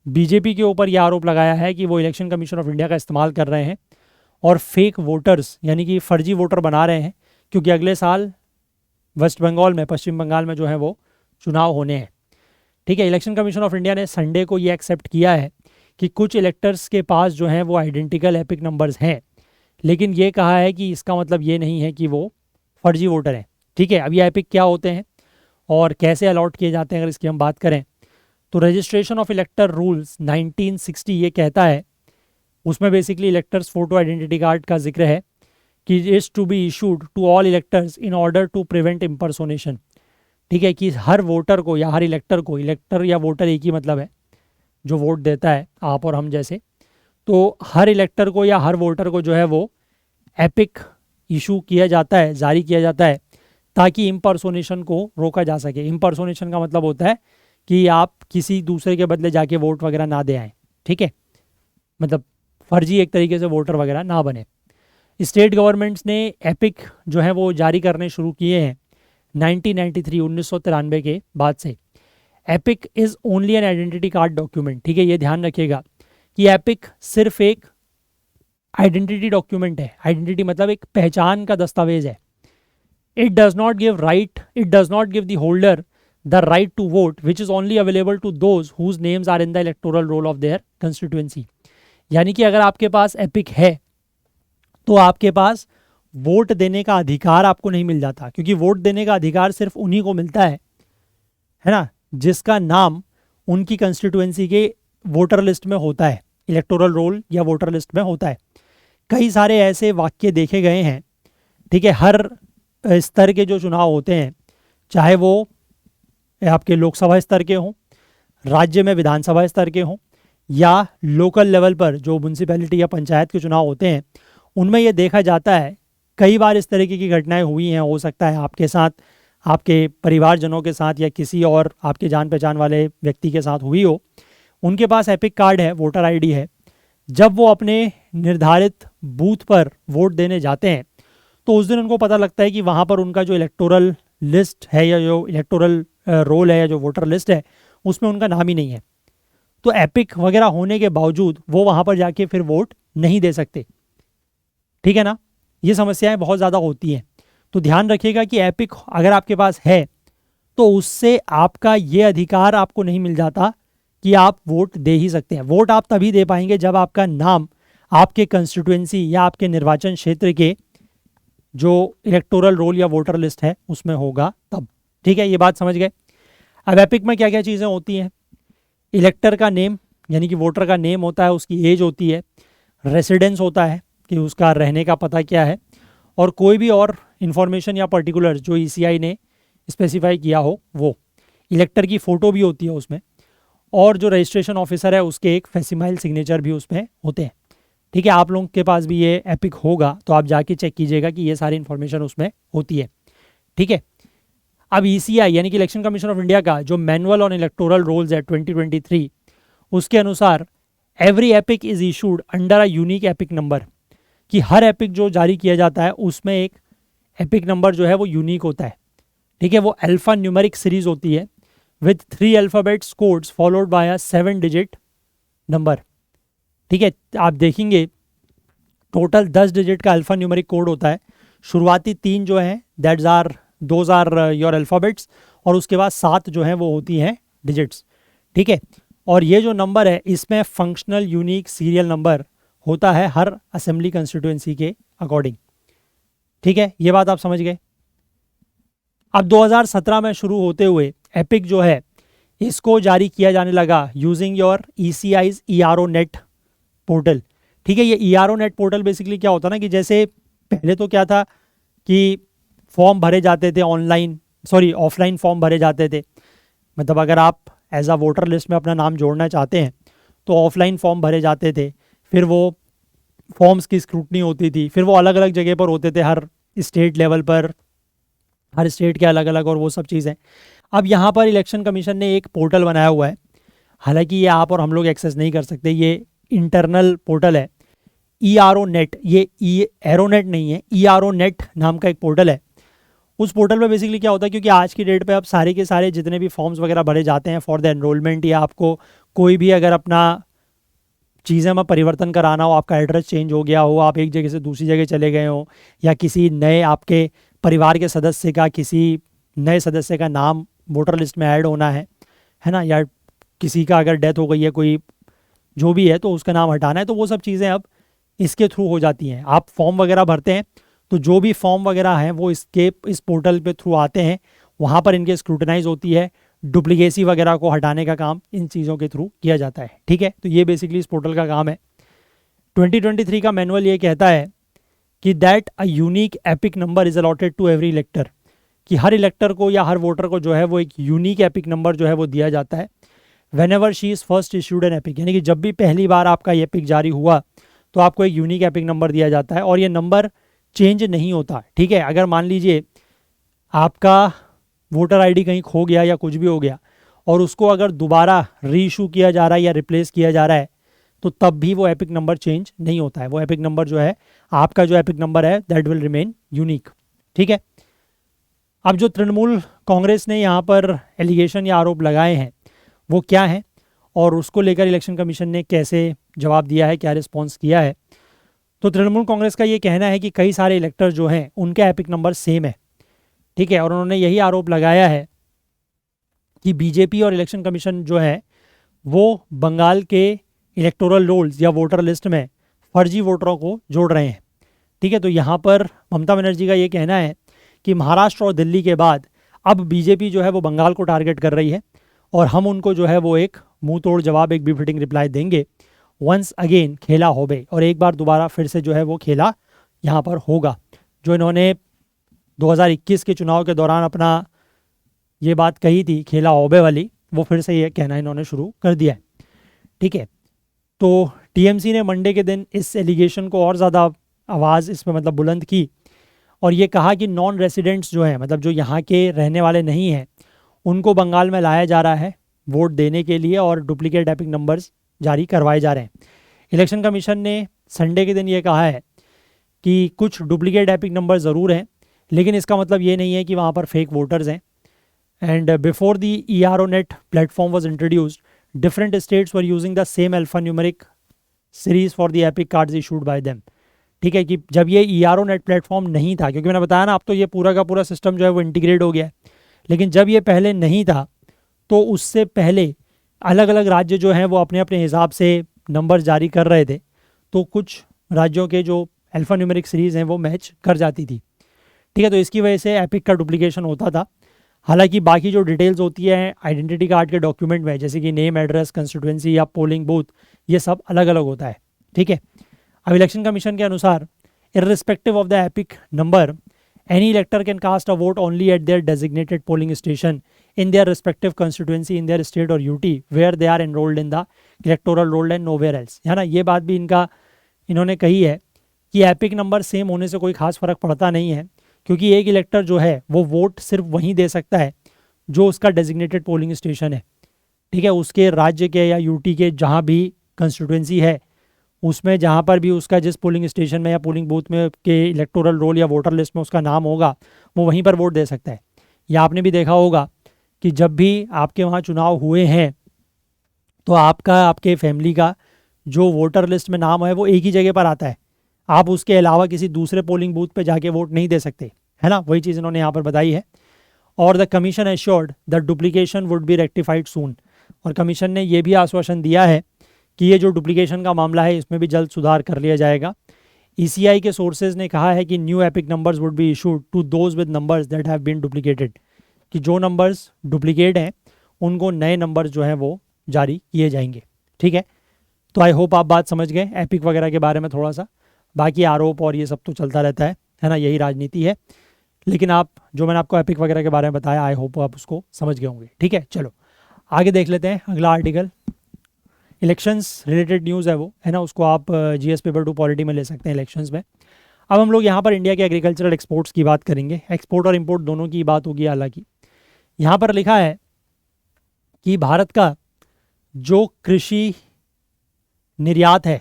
बीजेपी के ऊपर यह आरोप लगाया है कि वो इलेक्शन कमीशन ऑफ इंडिया का इस्तेमाल कर रहे हैं और फेक वोटर्स यानी कि फर्जी वोटर बना रहे हैं, क्योंकि अगले साल वेस्ट बंगाल में, पश्चिम बंगाल में जो है वो चुनाव होने हैं। ठीक है, इलेक्शन कमीशन ऑफ इंडिया ने संडे को ये एक्सेप्ट किया है कि कुछ इलेक्टर्स के पास जो हैं वो आइडेंटिकल एपिक नंबर्स हैं, लेकिन ये कहा है कि इसका मतलब ये नहीं है कि वो फर्जी वोटर हैं। ठीक है, अब ये एपिक क्या होते हैं और कैसे अलॉट किए जाते हैं अगर इसकी हम बात करें तो रजिस्ट्रेशन ऑफ इलेक्टर रूल्स 1960 ये कहता है, उसमें basically electors photo identity card का जिक्र है कि is to be issued to all electors in order to prevent impersonation. ठीक है, कि हर वोटर को या हर इलेक्टर को, इलेक्टर या वोटर एक ही मतलब है जो वोट देता है, आप और हम जैसे, तो हर इलेक्टर को या हर वोटर को जो है वो एपिक इशू किया जाता है, जारी किया जाता है, ताकि इम्पर्सोनेशन को रोका जा सके। इम्पर्सोनेशन का मतलब होता है कि आप किसी दूसरे के बदले जाके वोट वगैरह ना दे आएँ। ठीक है, मतलब फर्जी एक तरीके से वोटर वगैरह ना बने। स्टेट गवर्नमेंट्स ने एपिक जो है वो जारी करने शुरू किए हैं 1993 के बाद से। Epic is only an identity card document. ठीक है, ये ध्यान रखिएगा कि एपिक सिर्फ एक आइडेंटिटी डॉक्यूमेंट है। आइडेंटिटी मतलब एक पहचान का दस्तावेज है। It does not give the holder the right to vote which is only available to those whose names are in the electoral roll of their constituency। यानी कि अगर आपके पास एपिक है तो आपके पास वोट देने का अधिकार आपको नहीं मिल जाता, क्योंकि वोट देने का अधिकार सिर्फ उन्हीं को मिलता है ना, जिसका नाम उनकी कंस्टिट्यूएंसी के वोटर लिस्ट में होता है, इलेक्टोरल रोल या वोटर लिस्ट में होता है। कई सारे ऐसे वाक्य देखे गए हैं। ठीक है, हर स्तर के जो चुनाव होते हैं, चाहे वो आपके लोकसभा स्तर के हों, राज्य में विधानसभा स्तर के हों, या लोकल लेवल पर जो म्यूनसिपैलिटी या पंचायत के चुनाव होते हैं, उनमें ये देखा जाता है कई बार इस तरीके की घटनाएं हुई हैं। हो सकता है आपके साथ, आपके परिवारजनों के साथ या किसी और आपके जान पहचान वाले व्यक्ति के साथ हुई हो। उनके पास एपिक कार्ड है, वोटर आईडी है। जब वो अपने निर्धारित बूथ पर वोट देने जाते हैं तो उस दिन उनको पता लगता है कि वहाँ पर उनका जो इलेक्टोरल लिस्ट है या जो इलेक्टोरल रोल है या जो वोटर लिस्ट है उसमें उनका नाम ही नहीं है। तो एपिक वगैरह होने के बावजूद वो वहाँ पर जाके फिर वोट नहीं दे सकते। ठीक है ना, ये समस्याएं बहुत ज़्यादा होती हैं। तो ध्यान रखिएगा कि एपिक अगर आपके पास है तो उससे आपका ये अधिकार आपको नहीं मिल जाता कि आप वोट दे ही सकते हैं। वोट आप तभी दे पाएंगे जब आपका नाम आपके कंस्टिट्यूएंसी या आपके निर्वाचन क्षेत्र के जो इलेक्टोरल रोल या वोटर लिस्ट है उसमें होगा तब। ठीक है, ये बात समझ गए। अब एपिक में क्या क्या चीज़ें होती हैं? इलेक्टर का नेम यानी कि वोटर का नेम होता है, उसकी एज होती है, रेसिडेंस होता है कि उसका रहने का पता क्या है, और कोई भी और इन्फॉर्मेशन या पर्टिकुलर जो ईसीआई ने स्पेसिफाई किया हो वो। इलेक्टर की फ़ोटो भी होती है उसमें, और जो रजिस्ट्रेशन ऑफिसर है उसके एक फैसिमाइल सिग्नेचर भी उसमें होते हैं। ठीक है, आप लोगों के पास भी ये एपिक होगा तो आप जाके चेक कीजिएगा कि ये सारी इन्फॉर्मेशन उसमें होती है। ठीक है, अब ईसीआई यानी कि इलेक्शन कमीशन ऑफ इंडिया का जो मैनुअल ऑन इलेक्टोरल रोल्स है 2023, उसके अनुसार every epic is issued under a unique EPIC number, कि हर एपिक जो जारी किया जाता है उसमें एक एपिक नंबर जो है वो यूनिक होता है। ठीक है, वो अल्फा न्यूमेरिक सीरीज होती है with 3 alphabets codes followed by a 7 digit number. ठीक है, आप देखेंगे टोटल 10 डिजिट का अल्फा न्यूमेरिक कोड होता है। शुरुआती 3 जो हैं दोज आर योर अल्फ़ाबेट्स, और उसके बाद 7 जो हैं वो होती हैं डिजिट्स। ठीक है, और ये जो नंबर है इसमें फंक्शनल यूनिक सीरियल नंबर होता है हर असेंबली कंस्टिट्यूएंसी के अकॉर्डिंग। ठीक है, ये बात आप समझ गए। अब 2017 में शुरू होते हुए एपिक जो है इसको जारी किया जाने लगा using your ECI's ERO net portal. ठीक है, ये ERO नेट पोर्टल बेसिकली क्या होता है ना, कि जैसे पहले तो क्या था कि फॉर्म भरे जाते थे ऑफलाइन फॉर्म भरे जाते थे। मतलब अगर आप एज अ वोटर लिस्ट में अपना नाम जोड़ना चाहते हैं तो ऑफलाइन फॉर्म भरे जाते थे, फिर वो फॉर्म्स की स्क्रूटनी होती थी, फिर वो अलग अलग जगह पर होते थे, हर स्टेट लेवल पर, हर स्टेट के अलग अलग, और वो सब चीज़ें। अब यहाँ पर इलेक्शन कमीशन ने एक पोर्टल बनाया हुआ है, हालांकि ये आप और हम लोग एक्सेस नहीं कर सकते, ये इंटरनल पोर्टल है ERO नेट। ये एरोनेट नहीं है, ERO नेट नाम का एक पोर्टल है। उस पोर्टल पे बेसिकली क्या होता है, क्योंकि आज की डेट पे अब सारे के सारे जितने भी फॉर्म्स वगैरह भरे जाते हैं फॉर द एनरोलमेंट, या आपको कोई भी अगर अपना चीज़ें में परिवर्तन कराना हो, आपका एड्रेस चेंज हो गया हो, आप एक जगह से दूसरी जगह चले गए हो, या किसी नए आपके परिवार के सदस्य का किसी नए सदस्य का नाम वोटर लिस्ट में ऐड होना है ना, या किसी का अगर डेथ हो गई है, कोई जो भी है, तो उसका नाम हटाना है, तो वो सब चीज़ें अब इसके थ्रू हो जाती हैं। आप फॉर्म वगैरह भरते हैं तो जो भी फॉर्म वगैरह हैं वो इस पोर्टल पे थ्रू आते हैं, वहाँ पर इनके स्क्रूटनाइज होती है, डुप्लीकेसी वगैरह को हटाने का काम इन चीज़ों के थ्रू किया जाता है। ठीक है, तो ये बेसिकली इस पोर्टल का काम है। 2023 का मैनुअल ये कहता है कि that a unique EPIC number is allotted to every elector, कि हर इलेक्टर को या हर वोटर को जो है वो एक यूनिक एपिक नंबर जो है वो दिया जाता है। When ever she is first issued an epic, यानी कि जब भी पहली बार आपका ये एपिक जारी हुआ तो आपको एक यूनिक एपिक नंबर दिया जाता है, और ये नंबर चेंज नहीं होता। ठीक है, अगर मान लीजिए आपका वोटर आईडी कहीं खो गया या कुछ भी हो गया, और उसको अगर दोबारा री इशू किया जा रहा है या रिप्लेस किया जा रहा है, तो तब भी वो एपिक नंबर चेंज नहीं होता है। वो एपिक नंबर जो है, आपका जो एपिक नंबर है, दैट विल रिमेन यूनिक। ठीक है, अब जो तृणमूल कांग्रेस ने यहाँ पर एलिगेशन या आरोप लगाए हैं वो क्या है, और उसको लेकर इलेक्शन कमीशन ने कैसे जवाब दिया है, क्या रिस्पॉन्स किया है। तो तृणमूल कांग्रेस का ये कहना है कि कई सारे इलेक्टर जो हैं उनके एपिक नंबर सेम है। ठीक है, और उन्होंने यही आरोप लगाया है कि बीजेपी और इलेक्शन कमीशन जो है वो बंगाल के इलेक्टोरल रोल्स या वोटर लिस्ट में फर्जी वोटरों को जोड़ रहे हैं। ठीक है, तो यहाँ पर ममता बनर्जी का ये कहना है कि महाराष्ट्र और दिल्ली के बाद अब बीजेपी जो है वो बंगाल को टारगेट कर रही है, और हम उनको जो है वो एक मुंह तोड़ जवाब, एक बिफिटिंग रिप्लाई देंगे। वंस अगेन खेला होबे, और एक बार दोबारा फिर से जो है वो खेला यहाँ पर होगा। जो इन्होंने 2021 के चुनाव के दौरान अपना ये बात कही थी खेला होबे वाली, वो फिर से ये कहना इन्होंने शुरू कर दिया है। ठीक है, तो टीएमसी ने मंडे के दिन इस एलिगेशन को और ज़्यादा आवाज़ इसमें मतलब बुलंद की, और ये कहा कि नॉन रेसिडेंट्स जो हैं, मतलब जो यहाँ के रहने वाले नहीं हैं, उनको बंगाल में लाया जा रहा है वोट देने के लिए, और डुप्लीकेट एपिक नंबर्स जारी करवाए जा रहे हैं। इलेक्शन कमीशन ने संडे के दिन ये कहा है कि कुछ डुप्लीकेट एपिक नंबर ज़रूर हैं, लेकिन इसका मतलब ये नहीं है कि वहाँ पर फेक वोटर्स हैं। And before the ERO net platform was introduced, different states were using the same alpha numeric series for the epic cards issued by them. ठीक है, कि जब ये ERO नेट प्लेटफॉर्म नहीं था, क्योंकि मैंने बताया ना, अब तो ये पूरा का पूरा सिस्टम जो है वो इंटीग्रेट हो गया है, लेकिन जब ये पहले नहीं था तो उससे पहले अलग अलग राज्य जो हैं वो अपने अपने हिसाब से नंबर जारी कर रहे थे, तो कुछ राज्यों के जो अल्फा न्यूमेरिक सीरीज़ हैं वो मैच कर जाती थी। ठीक है, तो इसकी वजह से एपिक का डुप्लीकेशन होता था। हालांकि बाकी जो डिटेल्स होती है आइडेंटिटी कार्ड के डॉक्यूमेंट में, जैसे कि नेम, एड्रेस, कंस्टिट्यूंसी या पोलिंग बूथ, ये सब अलग अलग होता है। ठीक है, अब इलेक्शन कमीशन के अनुसार irrespective of the epic number, any elector can cast a vote only at their designated polling station in their respective constituency in their state or UT where they are enrolled in the electoral roll and nowhere else। है ना, ये बात भी इन्होंने कही है कि एपिक नंबर सेम होने से कोई खास फर्क पड़ता नहीं है, क्योंकि एक इलेक्टर जो है वो वोट सिर्फ वहीं दे सकता है जो उसका डेजिग्नेटेड पोलिंग स्टेशन है। ठीक है, उसके राज्य के या यूटी के जहाँ भी कंस्टिट्यूंसी है, उसमें जहाँ पर भी उसका जिस पोलिंग स्टेशन में या पोलिंग बूथ में के इलेक्टोरल रोल या वोटर लिस्ट में उसका नाम होगा, वो वहीं पर वोट दे सकता है। या आपने भी देखा होगा कि जब भी आपके वहाँ चुनाव हुए हैं तो आपके फैमिली का जो वोटर लिस्ट में नाम है वो एक ही जगह पर आता है, आप उसके अलावा किसी दूसरे पोलिंग बूथ पे जाके वोट नहीं दे सकते। है ना, वही चीज़ इन्होंने यहाँ पर बताई है। और the commission assured the duplication would be rectified soon. और कमीशन ने यह भी आश्वासन दिया है कि ये जो डुप्लीकेशन का मामला है इसमें भी जल्द सुधार कर लिया जाएगा। ईसीआई के सोर्सेज ने कहा है कि new EPIC numbers would be issued to those with numbers that have been duplicated, कि जो नंबर्स डुप्लीकेट हैं उनको नए नंबर्स जो हैं वो जारी किए जाएंगे। ठीक है, तो आई होप आप बात समझ गए एपिक वगैरह के बारे में थोड़ा सा। बाकी आरोप और ये सब तो चलता रहता है ना, यही राजनीति है। लेकिन आप जो मैंने आपको एपिक वगैरह के बारे में बताया, आई होप आप उसको समझ गए होंगे। ठीक है, चलो आगे देख लेते हैं अगला आर्टिकल। इलेक्शंस रिलेटेड न्यूज़ है वो, है ना, उसको आप जीएस पेपर 2 पॉलिटी में ले सकते हैं इलेक्शंस में। अब हम लोग यहाँ पर इंडिया के एग्रीकल्चरल एक्सपोर्ट्स की बात करेंगे। एक्सपोर्ट और इंपोर्ट दोनों की बात होगी। हालांकि यहाँ पर लिखा है कि भारत का जो कृषि निर्यात है,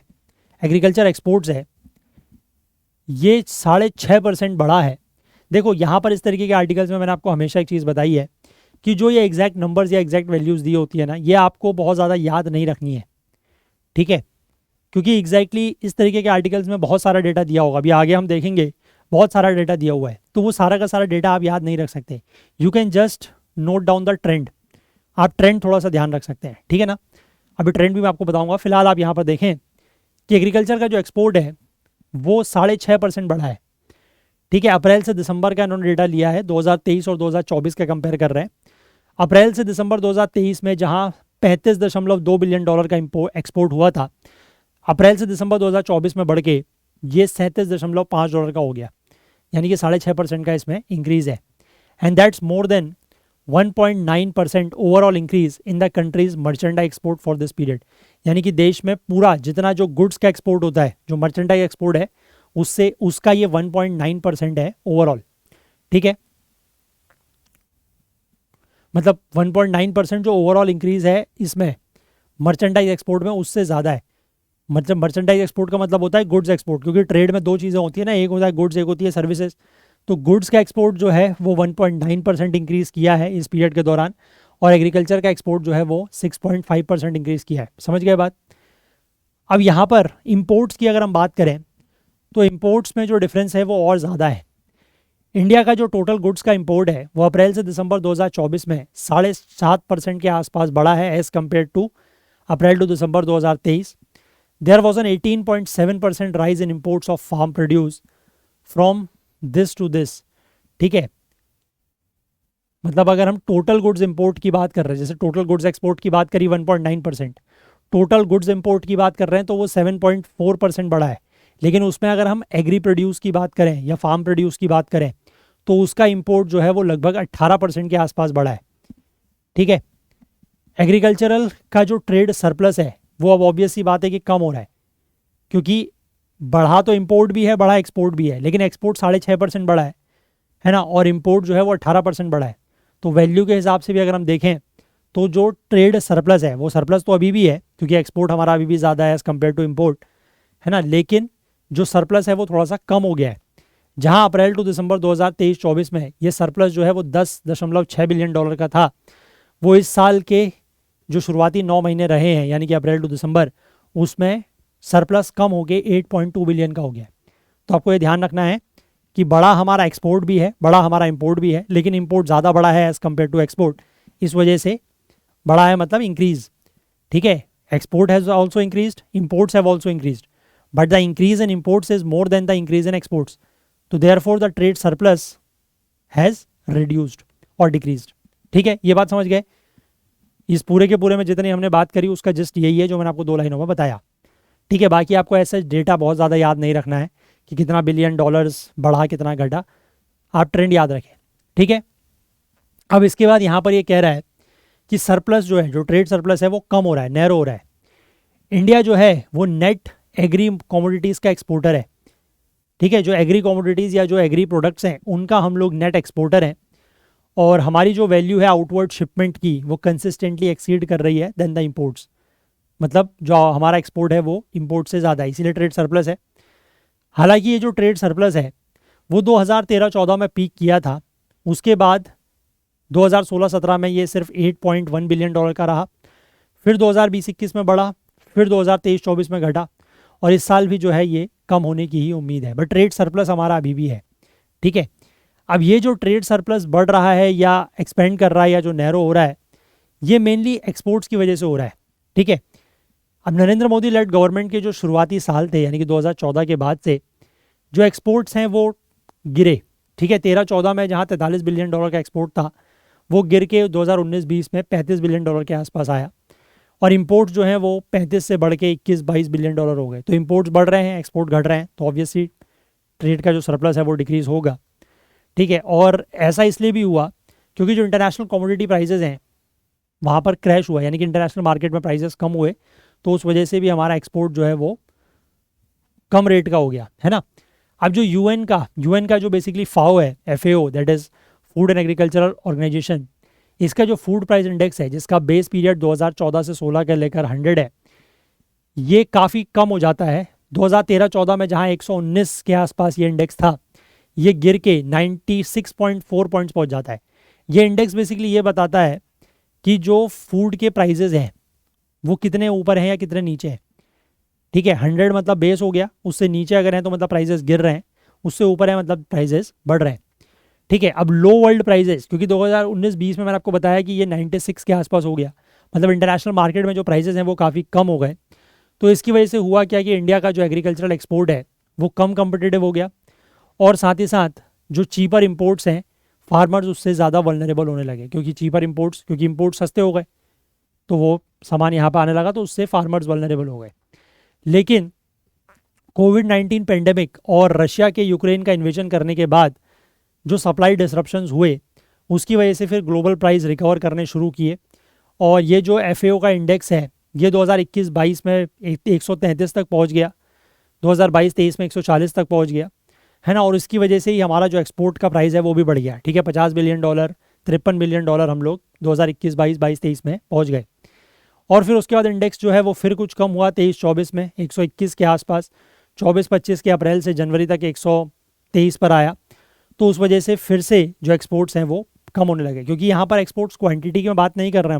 एग्रीकल्चर एक्सपोर्ट्स है, ये 6.5% बढ़ा है। देखो यहाँ पर इस तरीके के आर्टिकल्स में मैंने आपको हमेशा एक चीज़ बताई है कि जो ये एग्जैक्ट नंबर्स या एग्जैक्ट वैल्यूज़ दी होती है ना, ये आपको बहुत ज़्यादा याद नहीं रखनी है। ठीक है, क्योंकि एग्जैक्टली इस तरीके के आर्टिकल्स में बहुत सारा डेटा दिया होगा, अभी आगे हम देखेंगे बहुत सारा डेटा दिया हुआ है, तो वो सारा का सारा डेटा आप याद नहीं रख सकते। You can just note down the trend, आप ट्रेंड थोड़ा सा ध्यान रख सकते हैं। ठीक है ना, अभी ट्रेंड भी मैं आपको बताऊंगा। फिलहाल आप यहाँ पर देखें कि एग्रीकल्चर का जो एक्सपोर्ट है वो 6.5% बढ़ा है। ठीक है, अप्रैल से दिसंबर का इन्होंने डेटा लिया है, 2023 और 2024 का कंपेयर कर रहे हैं। अप्रैल से दिसंबर 2023 में जहां $35.2 बिलियन का एक्सपोर्ट हुआ था, अप्रैल से दिसंबर 2024 में बढ़ के ये $37.5 का हो गया, यानी कि 6.5% का इसमें इंक्रीज है। And that's more than 1.9% overall increase in the countries merchandise export for this period. यानी कि देश में पूरा जितना जो गुड्स का एक्सपोर्ट होता है, जो मर्चेंडाइज एक्सपोर्ट है, उससे उसका ये 1.9% है ओवरऑल। ठीक है, मतलब 1.9% जो ओवरऑल इंक्रीज है इसमें मर्चेंडाइज एक्सपोर्ट में, उससे ज़्यादा है। मतलब मर्चेंडाइज एक्सपोर्ट का मतलब होता है गुड्स एक्सपोर्ट, क्योंकि ट्रेड में दो चीज़ें होती है ना, एक होता है गुड्स, एक होती है सर्विसेज। तो गुड्स का एक्सपोर्ट जो है वो 1.9% इंक्रीज़ किया है इस पीरियड के दौरान, और एग्रीकल्चर का एक्सपोर्ट जो है वो 6.5% इंक्रीज़ किया है। समझ गए बात। अब यहाँ पर इम्पोर्ट्स की अगर हम बात करें तो इम्पोर्ट्स में जो डिफरेंस है वो और ज़्यादा है। इंडिया का जो टोटल गुड्स का इंपोर्ट है वो अप्रैल से दिसंबर 2024 में 7.5% के आसपास बढ़ा है as compared to April to December 2023। There was an 18.7% rise in imports of farm produce from this to this. ठीक है, मतलब अगर हम टोटल गुड्स इंपोर्ट की बात कर रहे हैं, जैसे टोटल गुड्स एक्सपोर्ट की बात करी 1.9%, टोटल गुड्स इंपोर्ट की बात कर रहे हैं तो वो 7.4% बढ़ा है। लेकिन उसमें अगर हम एग्री प्रोड्यूस की बात करें या फार्म प्रोड्यूस की बात करें तो उसका इंपोर्ट जो है वो लगभग 18% के आसपास बढ़ा है। ठीक है, एग्रीकल्चरल का जो ट्रेड सरप्लस है वो अब ऑब्वियस सी बात है कि कम हो रहा है, क्योंकि बढ़ा तो इंपोर्ट भी है, बढ़ा एक्सपोर्ट भी है, लेकिन एक्सपोर्ट 6.5% बढ़ा है ना, और इंपोर्ट जो है वो 18% बढ़ा है। तो वैल्यू के हिसाब से भी अगर हम देखें तो जो ट्रेड सरप्लस है, वो सरप्लस तो अभी भी है क्योंकि एक्सपोर्ट हमारा अभी भी ज़्यादा है एज़ कम्पेयर टू इम्पोर्ट, है ना, लेकिन जो सरप्लस है वो थोड़ा सा कम हो गया है। जहां अप्रैल टू दिसंबर 2023-24 में ये सरप्लस जो है वो $10.6 बिलियन का था, वो इस साल के जो शुरुआती 9 महीने रहे हैं, यानी कि अप्रैल टू दिसंबर, उसमें सरप्लस कम हो गए 8.2 बिलियन का हो गया। तो आपको ये ध्यान रखना है कि बड़ा हमारा एक्सपोर्ट भी है, बड़ा हमारा इंपोर्ट भी है, लेकिन इंपोर्ट ज़्यादा बड़ा है एज़ कम्पेयर टू एक्सपोर्ट, इस वजह से बड़ा है, मतलब इंक्रीज़। ठीक है, export has also increased, imports have also increased, but the increase in imports is more than the increase in exports, तो therefore the trade surplus has reduced और डिक्रीज्ड। ठीक है, ये बात समझ गए। इस पूरे के पूरे में जितनी हमने बात करी उसका जस्ट यही है जो मैंने आपको 2 लाइनों में बताया। ठीक है, बाकी आपको ऐसे डेटा बहुत ज़्यादा याद नहीं रखना है कि कितना बिलियन डॉलर्स बढ़ा कितना घटा, आप ट्रेंड याद रखें। ठीक है, अब इसके बाद यहाँ पर ये कह रहा है कि सरप्लस जो है, जो ट्रेड सरप्लस है वो कम हो रहा है, नैरो हो रहा है। इंडिया जो है वो नेट एग्री कमोडिटीज़ का एक्सपोर्टर है। ठीक है, जो एग्री कमोडिटीज़ या जो एग्री प्रोडक्ट्स हैं उनका हम लोग नेट एक्सपोर्टर हैं, और हमारी जो वैल्यू है आउटवर्ड शिपमेंट की वो कंसिस्टेंटली एक्सीड कर रही है देन द इम्पोर्ट्स, मतलब जो हमारा एक्सपोर्ट है वो इम्पोर्ट से ज़्यादा है, इसीलिए ट्रेड सरप्लस है। हालांकि ये जो ट्रेड सरप्लस है वो 2013-14 में पीक किया था, उसके बाद 2016-17 में ये सिर्फ 8.1 बिलियन डॉलर का रहा, फिर 2020-21 में बढ़ा, फिर 2023-24 में घटा, और इस साल भी जो है ये कम होने की ही उम्मीद है, बट ट्रेड सरप्लस हमारा अभी भी है। ठीक है, अब ये जो ट्रेड सरप्लस बढ़ रहा है या एक्सपेंड कर रहा है या जो नैरो हो रहा है, ये मेनली एक्सपोर्ट्स की वजह से हो रहा है। ठीक है, अब नरेंद्र मोदी लेड गवर्नमेंट के जो शुरुआती साल थे यानी कि 2014 के बाद से जो एक्सपोर्ट्स हैं वो गिरे। ठीक है, 13-14 में जहाँ 43 बिलियन डॉलर का एक्सपोर्ट था वो गिर के 2019-20 में 35 बिलियन डॉलर के आसपास आया, और इम्पोर्ट्स जो हैं वो 35 से बढ़ के 21-22 बिलियन डॉलर हो गए। तो इम्पोर्ट्स बढ़ रहे हैं, एक्सपोर्ट घट रहे हैं, तो ऑब्वियसली ट्रेड का जो सरप्लस है वो डिक्रीज़ होगा। ठीक है, और ऐसा इसलिए भी हुआ क्योंकि जो इंटरनेशनल कमोडिटी प्राइसेस हैं वहाँ पर क्रैश हुआ, यानी कि इंटरनेशनल मार्केट में प्राइसेस कम हुए, तो उस वजह से भी हमारा एक्सपोर्ट जो है वो कम रेट का हो गया, है ना। अब जो यूएन का जो बेसिकली फाओ है, FAO, that is food and agricultural organisation, इसका जो फूड प्राइस इंडेक्स है जिसका बेस पीरियड 2014 से 16 का लेकर 100 है, ये काफ़ी कम हो जाता है। 2013-14 में जहाँ 119 के आसपास ये इंडेक्स था, ये गिर के 96.4 पॉइंट्स पहुँच जाता है। ये इंडेक्स बेसिकली ये बताता है कि जो फूड के प्राइजेज़ हैं वो कितने ऊपर हैं या कितने नीचे हैं। ठीक है, 100 मतलब बेस हो गया, उससे नीचे अगर हैं तो मतलब प्राइजेस गिर रहे हैं, उससे ऊपर है मतलब प्राइजेस बढ़ रहे हैं। ठीक है, अब लो वर्ल्ड प्राइजेस, क्योंकि 2019-20 में मैंने आपको बताया कि ये 96 के आसपास हो गया, मतलब इंटरनेशनल मार्केट में जो प्राइजेस हैं वो काफ़ी कम हो गए, तो इसकी वजह से हुआ क्या कि इंडिया का जो एग्रीकल्चरल एक्सपोर्ट है वो कम कम्पिटिटिव हो गया, और साथ ही साथ जो चीपर इम्पोर्ट्स हैं फार्मर्स उससे ज़्यादा वल्नरेबल होने लगे, क्योंकि चीपर इम्पोर्ट्स, क्योंकि इम्पोर्ट सस्ते हो गए तो वो सामान यहाँ पर आने लगा, तो उससे फार्मर्स वल्नरेबल हो गए। लेकिन कोविड-19 पेंडेमिक और रशिया के यूक्रेन का इन्वेजन करने के बाद जो सप्लाई डिसरप्शंस हुए उसकी वजह से फिर ग्लोबल प्राइस रिकवर करने शुरू किए, और ये जो FAO का इंडेक्स है ये 2021-22 में 133 तक पहुंच गया, 2022-23 में 140 तक पहुंच गया, है ना। और इसकी वजह से ही हमारा जो एक्सपोर्ट का प्राइस है वो भी बढ़ गया। ठीक है, 50 बिलियन डॉलर, 53 बिलियन डॉलर हम लोग 2021-22, 22-23 में पहुँच गए। और फिर उसके बाद इंडेक्स जो है वो फिर कुछ कम हुआ 23-24 में 121 के आसपास, 24-25 के अप्रैल से जनवरी तक 123 पर आया, तो उस वजह से फिर से जो एक्सपोर्ट्स हैं वो कम होने लगे, क्योंकि यहाँ पर एक्सपोर्ट्स क्वांटिटी की बात नहीं कर रहे हैं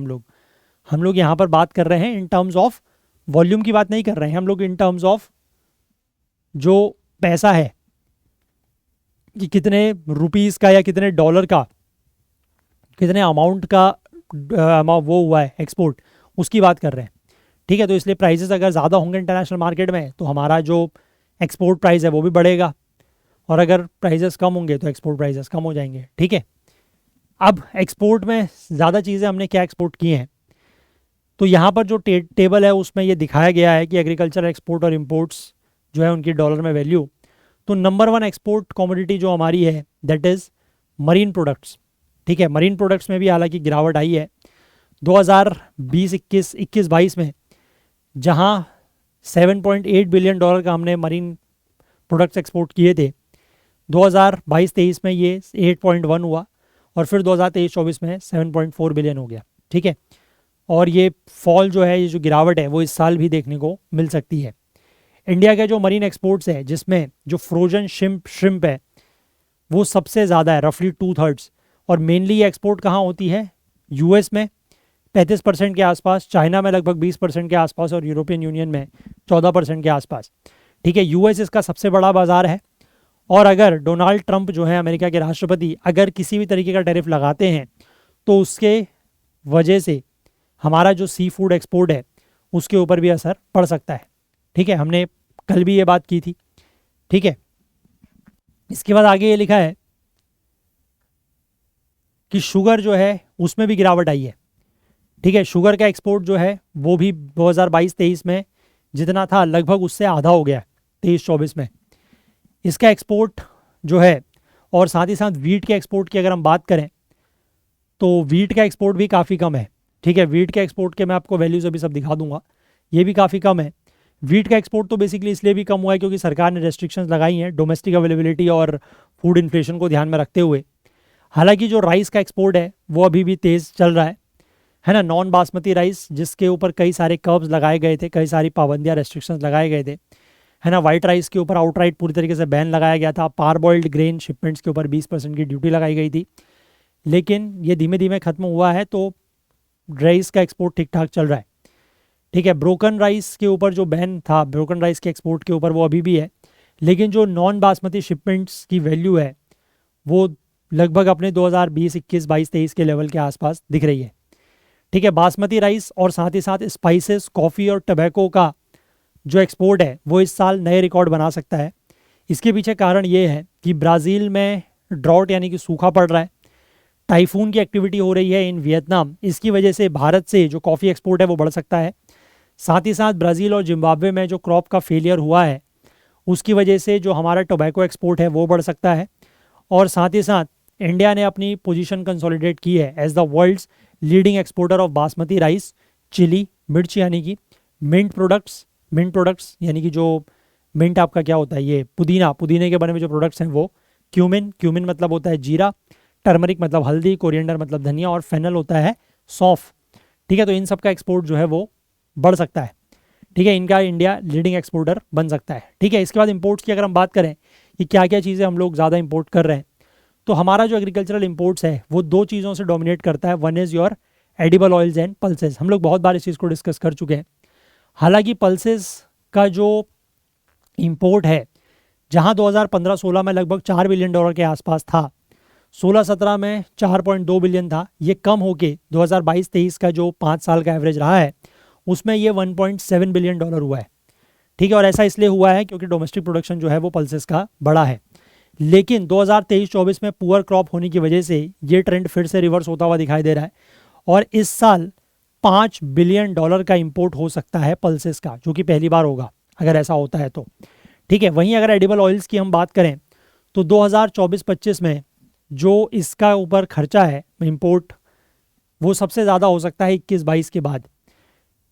हम लोग यहाँ पर बात कर रहे हैं इन टर्म्स ऑफ वॉल्यूम की बात नहीं कर रहे हैं हम लोग, इन टर्म्स ऑफ जो पैसा है कि कितने रुपीज़ का या कितने डॉलर का, कितने अमाउंट का वो हुआ है एक्सपोर्ट, उसकी बात कर रहे हैं। ठीक है, तो इसलिए प्राइसेस अगर ज़्यादा होंगे इंटरनेशनल मार्केट में तो हमारा जो एक्सपोर्ट प्राइस है वो भी बढ़ेगा, और अगर प्राइसेस कम होंगे तो एक्सपोर्ट प्राइसेस कम हो जाएंगे। ठीक है, अब एक्सपोर्ट में ज़्यादा चीज़ें हमने क्या एक्सपोर्ट की हैं, तो यहाँ पर जो टेबल है उसमें ये दिखाया गया है कि एग्रीकल्चर एक्सपोर्ट और इम्पोर्ट्स जो है उनकी डॉलर में वैल्यू। तो नंबर 1 एक्सपोर्ट कमोडिटी जो हमारी है दैट इज़ मरीन प्रोडक्ट्स। ठीक है, मरीन प्रोडक्ट्स में भी हालांकि गिरावट आई है 2020-21 में, जहां 7.8 बिलियन डॉलर का हमने मरीन प्रोडक्ट्स एक्सपोर्ट किए थे, 2022-23 में ये 8.1 हुआ, और फिर 2023-24 में 7.4 बिलियन हो गया। ठीक है, और ये फॉल जो है, ये जो गिरावट है वो इस साल भी देखने को मिल सकती है। इंडिया के जो मरीन एक्सपोर्ट्स है जिसमें जो फ्रोजन श्रिम्प है वो सबसे ज़्यादा है, रफली 2/3, और मेनली ये एक्सपोर्ट कहाँ होती है, US में 35% के आसपास, चाइना में लगभग 20% के आसपास, और यूरोपियन यूनियन में 14% के आसपास। ठीक है, US इसका सबसे बड़ा बाज़ार है, और अगर डोनाल्ड ट्रंप जो है अमेरिका के राष्ट्रपति अगर किसी भी तरीके का टैरिफ लगाते हैं तो उसके वजह से हमारा जो सी फूड एक्सपोर्ट है उसके ऊपर भी असर पड़ सकता है। ठीक है, हमने कल भी ये बात की थी। ठीक है, इसके बाद आगे ये लिखा है कि शुगर जो है उसमें भी गिरावट आई है। ठीक है, शुगर का एक्सपोर्ट जो है वो भी 2022-23 में जितना था लगभग उससे आधा हो गया 23-24 में इसका एक्सपोर्ट जो है। और साथ ही साथ वीट के एक्सपोर्ट की अगर हम बात करें तो वीट का एक्सपोर्ट भी काफ़ी कम है। ठीक है, वीट के एक्सपोर्ट के मैं आपको वैल्यूज़ अभी सब दिखा दूंगा, ये भी काफ़ी कम है। वीट का एक्सपोर्ट तो बेसिकली इसलिए भी कम हुआ है क्योंकि सरकार ने रेस्ट्रिक्शंस लगाई हैं डोमेस्टिक अवेलेबिलिटी और फूड इन्फ्लेशन को ध्यान में रखते हुए। हालांकि जो राइस का एक्सपोर्ट है वो अभी भी तेज़ चल रहा है ना। नॉन बासमती राइस जिसके ऊपर कई सारे कर्ब्स लगाए गए थे, कई सारी पाबंदियाँ रेस्ट्रिक्शंस लगाए गए थे, है ना। वाइट राइस के ऊपर आउटराइट पूरी तरीके से बैन लगाया गया था। पार बॉइल्ड ग्रेन शिपमेंट्स के ऊपर 20% की ड्यूटी लगाई गई थी, लेकिन ये धीमे धीमे खत्म हुआ है, तो राइस का एक्सपोर्ट ठीक ठाक चल रहा है। ठीक है, ब्रोकन राइस के ऊपर जो बैन था, ब्रोकन राइस के एक्सपोर्ट के ऊपर, वो अभी भी है, लेकिन जो नॉन बासमती शिपमेंट्स की वैल्यू है वो लगभग अपने 2020, 21, 22, 23 के लेवल के आसपास दिख रही है। ठीक है, बासमती राइस और साथ ही साथ स्पाइसेस, कॉफ़ी और टबैको का जो एक्सपोर्ट है वो इस साल नए रिकॉर्ड बना सकता है। इसके पीछे कारण ये है कि ब्राज़ील में ड्रॉट यानी कि सूखा पड़ रहा है, टाइफून की एक्टिविटी हो रही है इन वियतनाम, इसकी वजह से भारत से जो कॉफ़ी एक्सपोर्ट है वो बढ़ सकता है। साथ ही साथ ब्राज़ील और जिम्बाब्वे में जो क्रॉप का फेलियर हुआ है उसकी वजह से जो हमारा टोबैको एक्सपोर्ट है वो बढ़ सकता है। और साथ ही साथ इंडिया ने अपनी पोजीशन कंसोलिडेट की है as the world's leading exporter of basmati rice, chilli, मिर्च यानी कि मिंट प्रोडक्ट्स यानी कि जो मिंट आपका क्या होता है, ये पुदीने के बने हुए जो प्रोडक्ट्स हैं वो, क्यूमिन मतलब होता है जीरा, टर्मरिक मतलब हल्दी, कोरिएंडर मतलब धनिया, और फेनल होता है सौंफ। ठीक है, तो इन सब का एक्सपोर्ट जो है वो बढ़ सकता है। ठीक है, इनका इंडिया लीडिंग एक्सपोर्टर बन सकता है। ठीक है, इसके बाद इंपोर्ट्स की अगर हम बात करें कि क्या क्या चीज़ें हम लोग ज़्यादा इंपोर्ट कर रहे हैं, तो हमारा जो एग्रीकल्चरल इंपोर्ट्स है वो दो चीज़ों से डोमिनेट करता है। One is your edible oils and pulses. हम लोग बहुत बार इस चीज़ को डिस्कस कर चुके हैं। हालांकि पल्सेस का जो इंपोर्ट है, जहां 2015-16 में लगभग $4 बिलियन के आसपास था, 16-17 में 4.2 बिलियन था, ये कम होके 2022-23 का जो 5 साल का एवरेज रहा है उसमें ये $1.7 बिलियन हुआ है। ठीक है, और ऐसा इसलिए हुआ है क्योंकि डोमेस्टिक प्रोडक्शन जो है वो पल्सेस का बड़ा है। लेकिन 2023-24 में पुअर क्रॉप होने की वजह से ये ट्रेंड फिर से रिवर्स होता हुआ दिखाई दे रहा है, और इस साल $5 बिलियन का इंपोर्ट हो सकता है पल्सेस का, जो कि पहली बार होगा अगर ऐसा होता है तो। ठीक है, वहीं अगर एडिबल ऑयल्स की हम बात करें तो 2024-25 में जो इसका ऊपर खर्चा है इंपोर्ट, वो सबसे ज़्यादा हो सकता है 21-22 के बाद।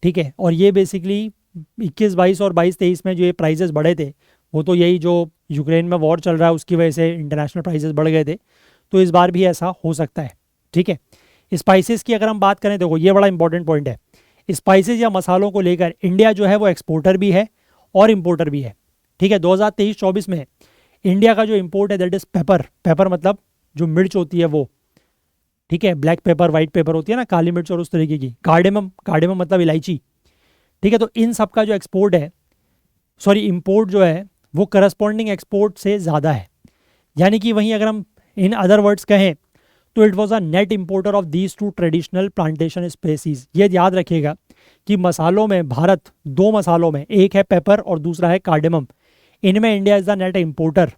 ठीक है, और ये बेसिकली 21-22 और 22-23 में जो ये प्राइजेस बढ़े थे वो तो यही जो यूक्रेन में वॉर चल रहा है उसकी वजह से इंटरनेशनल प्राइजेस बढ़ गए थे, तो इस बार भी ऐसा हो सकता है। ठीक है, स्पाइसेस की अगर हम बात करें, देखो ये बड़ा इंपॉर्टेंट पॉइंट है। स्पाइसेस या मसालों को लेकर इंडिया जो है वो एक्सपोर्टर भी है और इम्पोर्टर भी है। ठीक है, 2023-24 में इंडिया का जो इम्पोर्ट है दैट इज़ पेपर मतलब जो मिर्च होती है वो। ठीक है, ब्लैक पेपर, वाइट पेपर होती है ना, काली मिर्च और उस तरीके की, कार्डेमम मतलब इलायची। ठीक है, तो इन सब का जो एक्सपोर्ट है, सॉरी इंपोर्ट जो है वो करस्पॉन्डिंग एक्सपोर्ट से ज़्यादा है। यानी कि वहीं अगर हम इन अदर वर्ड्स कहें तो it was a net importer of these two traditional plantation species. ये याद रखिएगा कि मसालों में भारत दो मसालों में, एक है पेपर और दूसरा है कार्डेमम, इनमें India is the net importer.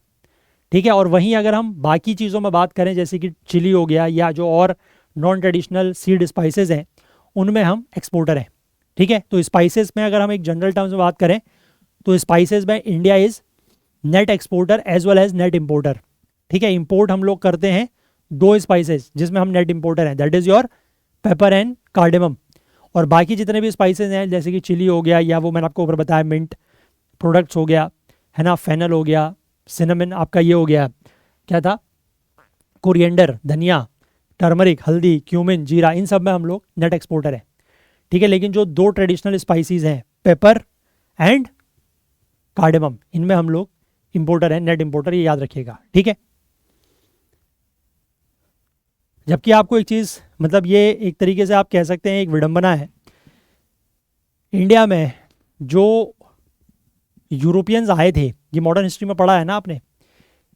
ठीक है, और वहीं अगर हम बाकी चीज़ों में बात करें जैसे कि चिली हो गया या जो और नॉन ट्रेडिशनल सीड स्पाइसेस हैं उनमें हम एक्सपोर्टर हैं। ठीक है, तो स्पाइसेस में अगर हम एक जनरल टर्म्स में बात करें तो स्पाइसेस में India is net exporter as well as net importer. ठीक है, इंपोर्ट हम लोग करते हैं दो स्पाइसेस जिसमें हम नेट इम्पोर्टर हैं, that is your paper and cardamom. और बाकी जितने भी स्पाइसेस हैं जैसे कि चिली हो गया या वो मैंने आपको ऊपर बताया मिंट प्रोडक्ट्स हो गया, है ना, फेनल हो गया, सिनेमन आपका ये हो गया, क्या था, कोरिएंडर, धनिया, टर्मरिक, हल्दी, क्यूमिन, जीरा, इन सब में हम लोग नेट एक्सपोर्टर हैं। ठीक है, लेकिन जो दो ट्रेडिशनल स्पाइसेस हैं पेपर एंड कार्डेमम, इनमें हम लोग इंपोर्टर हैं, नेट इंपोर्टर, ये याद रखिएगा। ठीक है, जबकि आपको एक चीज़, मतलब ये एक तरीके से आप कह सकते हैं एक विडंबना है, इंडिया में जो यूरोपियंस आए थे, ये मॉडर्न हिस्ट्री में पढ़ा है ना आपने,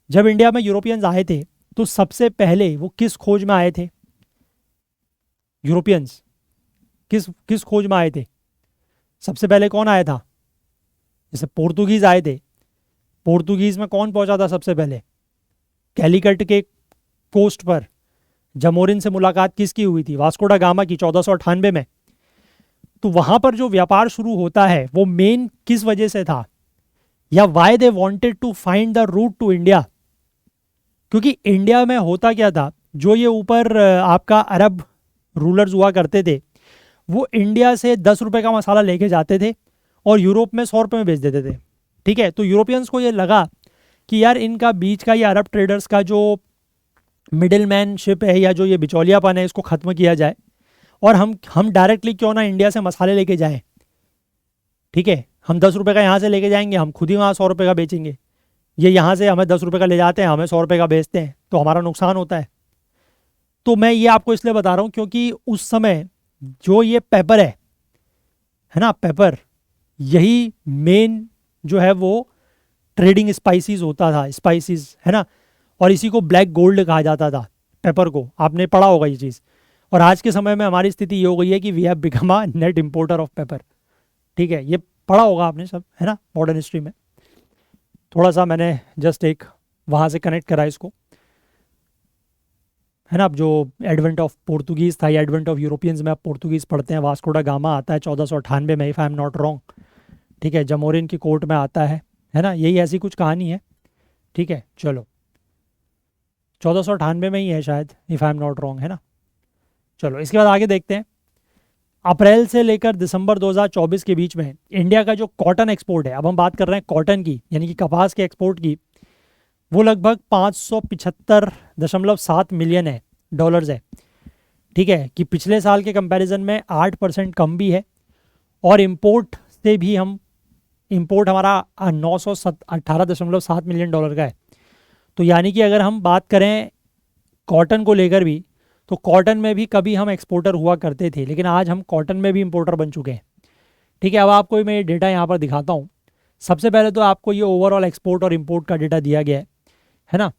जब इंडिया में यूरोपियंस आए थे तो सबसे पहले वो किस खोज में आए थे? यूरोपियंस किस खोज में आए थे? सबसे पहले कौन आया था? जैसे पोर्तुगीज़ आए थे, पोर्तुगीज़ में कौन पहुंचा था सबसे पहले? कैलिकट के कोस्ट पर जमोरिन से मुलाकात किसकी हुई थी? वास्को डा गामा की, 1498 में। तो वहां पर जो व्यापार शुरू होता है वो मेन किस वजह से था, या why they wanted to find the route to India? क्योंकि इंडिया में होता क्या था, जो ये ऊपर आपका अरब रूलर्स हुआ करते थे, वो इंडिया से 10 रुपए का मसाला लेके जाते थे और यूरोप में 100 रुपए में बेच देते थे। ठीक है, तो यूरोपियंस को ये लगा कि यार इनका बीच का, ये अरब ट्रेडर्स का जो मिडिल मैनशिप है या जो ये बिचौलियापन है, इसको ख़त्म किया जाए और हम डायरेक्टली क्यों ना इंडिया से मसाले लेके जाएं। ठीक है, हम 10 रुपए का यहाँ से लेके जाएंगे, हम खुद ही वहाँ 100 रुपए का बेचेंगे। ये यहाँ से हमें 10 रुपए का ले जाते हैं, हमें 100 रुपए का बेचते हैं, तो हमारा नुकसान होता है। तो मैं ये आपको इसलिए बता रहा हूँ क्योंकि उस समय जो ये पेपर है ना, पेपर, यही मेन जो है वो ट्रेडिंग स्पाइसीज होता था, स्पाइसीज, है ना। और इसी को ब्लैक गोल्ड कहा जाता था, पेपर को। आपने पढ़ा होगा ये चीज़। और आज के समय में हमारी स्थिति ये हो गई है कि we have become a net importer of pepper. ठीक है, ये पढ़ा होगा आपने सब, है ना, मॉडर्न हिस्ट्री में। थोड़ा सा मैंने जस्ट एक वहाँ से कनेक्ट करा इसको, है ना। अब जो एडवेंट ऑफ पोर्तुगीज़ था या एडवेंट ऑफ यूरोपियंस में आप पोर्तुगीज़ पढ़ते हैं, वास्को डा गामा आता है 1498 में, if I am not wrong. ठीक है, जमोरिन की कोर्ट में आता है ना, यही ऐसी कुछ कहानी है। ठीक है, चलो 1498 में ही है शायद, if I am not wrong, है ना। चलो इसके बाद आगे देखते हैं। अप्रैल से लेकर दिसंबर 2024 के बीच में इंडिया का जो कॉटन एक्सपोर्ट है, अब हम बात कर रहे हैं कॉटन की, यानी कि कपास के एक्सपोर्ट की, वो लगभग 575.7 मिलियन है डॉलर्स है। ठीक है, कि पिछले साल के कंपैरिजन में 8% कम भी है। और इम्पोर्ट से भी हम, इम्पोर्ट हमारा 918.7 मिलियन डॉलर का है। तो यानी कि अगर हम बात करें कॉटन को लेकर भी, तो कॉटन में भी कभी हम एक्सपोर्टर हुआ करते थे, लेकिन आज हम कॉटन में भी इम्पोर्टर बन चुके हैं। ठीक है, अब आपको मैं ये डेटा यहाँ पर दिखाता हूँ। सबसे पहले तो आपको ये ओवरऑल एक्सपोर्ट और इम्पोर्ट का डेटा दिया गया है ना।